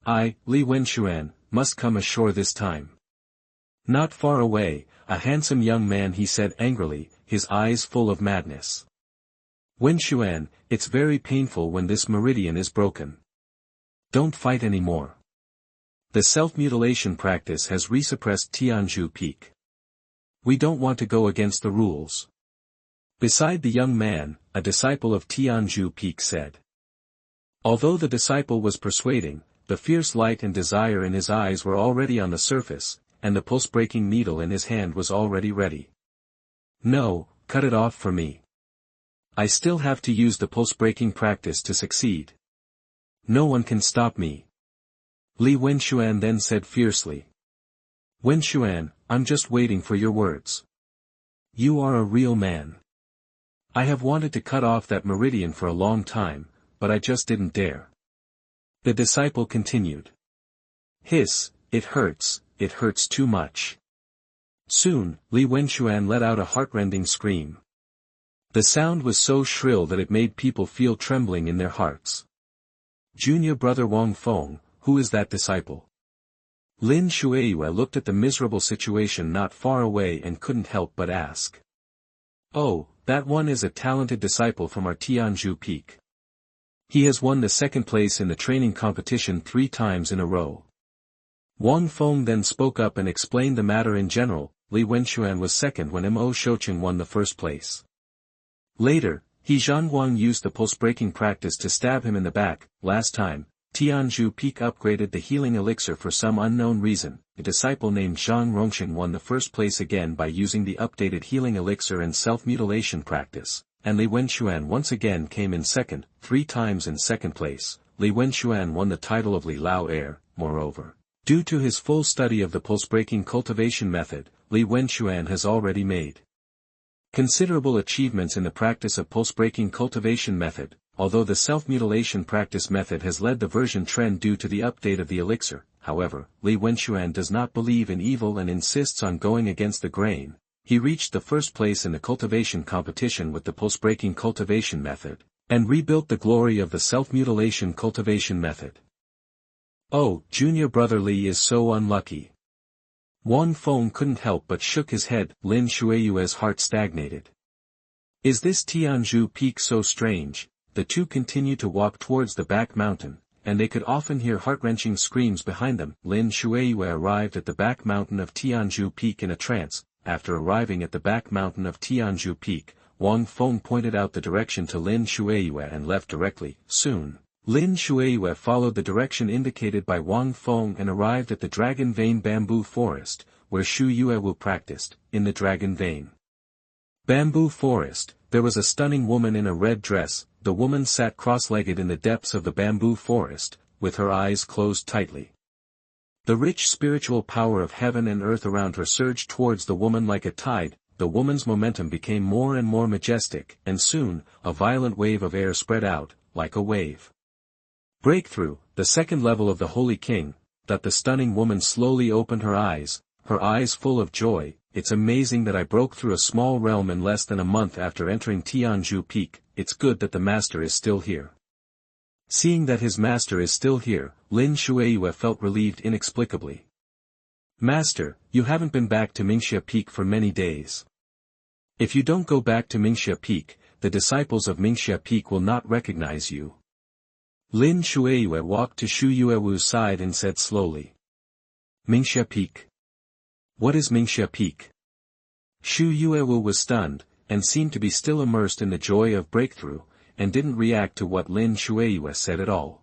I, Li Wenxuan, must come ashore this time. Not far away, a handsome young man, he said angrily, his eyes full of madness. Wenxuan, it's very painful when this meridian is broken. Don't fight anymore. The self-mutilation practice has resuppressed Tianzhu Peak. We don't want to go against the rules. Beside the young man, a disciple of Tianzhu Peak said. Although the disciple was persuading, the fierce light and desire in his eyes were already on the surface, and the pulse-breaking needle in his hand was already ready. No, cut it off for me. I still have to use the pulse-breaking practice to succeed. No one can stop me. Li Wenxuan then said fiercely. Wenxuan, I'm just waiting for your words. You are a real man. I have wanted to cut off that meridian for a long time, but I just didn't dare. The disciple continued. Hiss, it hurts too much. Soon, Li Wenxuan let out a heartrending scream. The sound was so shrill that it made people feel trembling in their hearts. Junior brother Wang Feng, who is that disciple? Lin Shueyue looked at the miserable situation not far away and couldn't help but ask. Oh, that one is a talented disciple from our Tianzhu Peak. He has won the second place in the training competition 3 times in a row. Wang Feng then spoke up and explained the matter in general. Li Wenxuan was second when Mo Shouqing won the first place. Later, Xuanhuan used the pulse-breaking practice to stab him in the back. Last time, Tianzhu Peak upgraded the healing elixir for some unknown reason. A disciple named Zhang Rongshan won the first place again by using the updated healing elixir and self-mutilation practice, and Li Wenxuan once again came in second, 3 times in second place. Li Wenxuan won the title of Li Lao Heir. Moreover, due to his full study of the pulse-breaking cultivation method, Li Wenxuan has already made considerable achievements in the practice of pulse-breaking cultivation method, although the self-mutilation practice method has led the version trend due to the update of the elixir. However, Li Wenxuan does not believe in evil and insists on going against the grain. He reached the first place in the cultivation competition with the pulse-breaking cultivation method, and rebuilt the glory of the self-mutilation cultivation method. Oh, junior brother Li is so unlucky. Wang Feng couldn't help but shook his head. Lin Shuiyue's heart stagnated. Is this Tianzhu Peak so strange? The two continued to walk towards the back mountain, and they could often hear heart-wrenching screams behind them. Lin Shuiyue arrived at the back mountain of Tianzhu Peak in a trance. After arriving at the back mountain of Tianzhu Peak, Wang Feng pointed out the direction to Lin Shuiyue and left directly. Soon, Lin Shuiyue followed the direction indicated by Wang Feng and arrived at the Dragon Vein Bamboo Forest, where Shu Yuewu practiced. In the Dragon Vein Bamboo Forest, there was a stunning woman in a red dress. The woman sat cross-legged in the depths of the bamboo forest, with her eyes closed tightly. The rich spiritual power of heaven and earth around her surged towards the woman like a tide. The woman's momentum became more and more majestic, and soon, a violent wave of air spread out, like a wave. Breakthrough, the second level of the Holy King. That the stunning woman slowly opened her eyes full of joy. It's amazing that I broke through a small realm in less than a month after entering Tianzhu Peak. It's good that the master is still here. Seeing that his master is still here, Lin Shuiyue felt relieved inexplicably. Master, you haven't been back to Mingxia Peak for many days. If you don't go back to Mingxia Peak, the disciples of Mingxia Peak will not recognize you. Lin Shuiyue walked to Shu Yuewu's side and said slowly. Mingxia Peak? What is Mingxia Peak? Shu Yuewu was stunned, and seemed to be still immersed in the joy of breakthrough, and didn't react to what Lin Shuiyue said at all.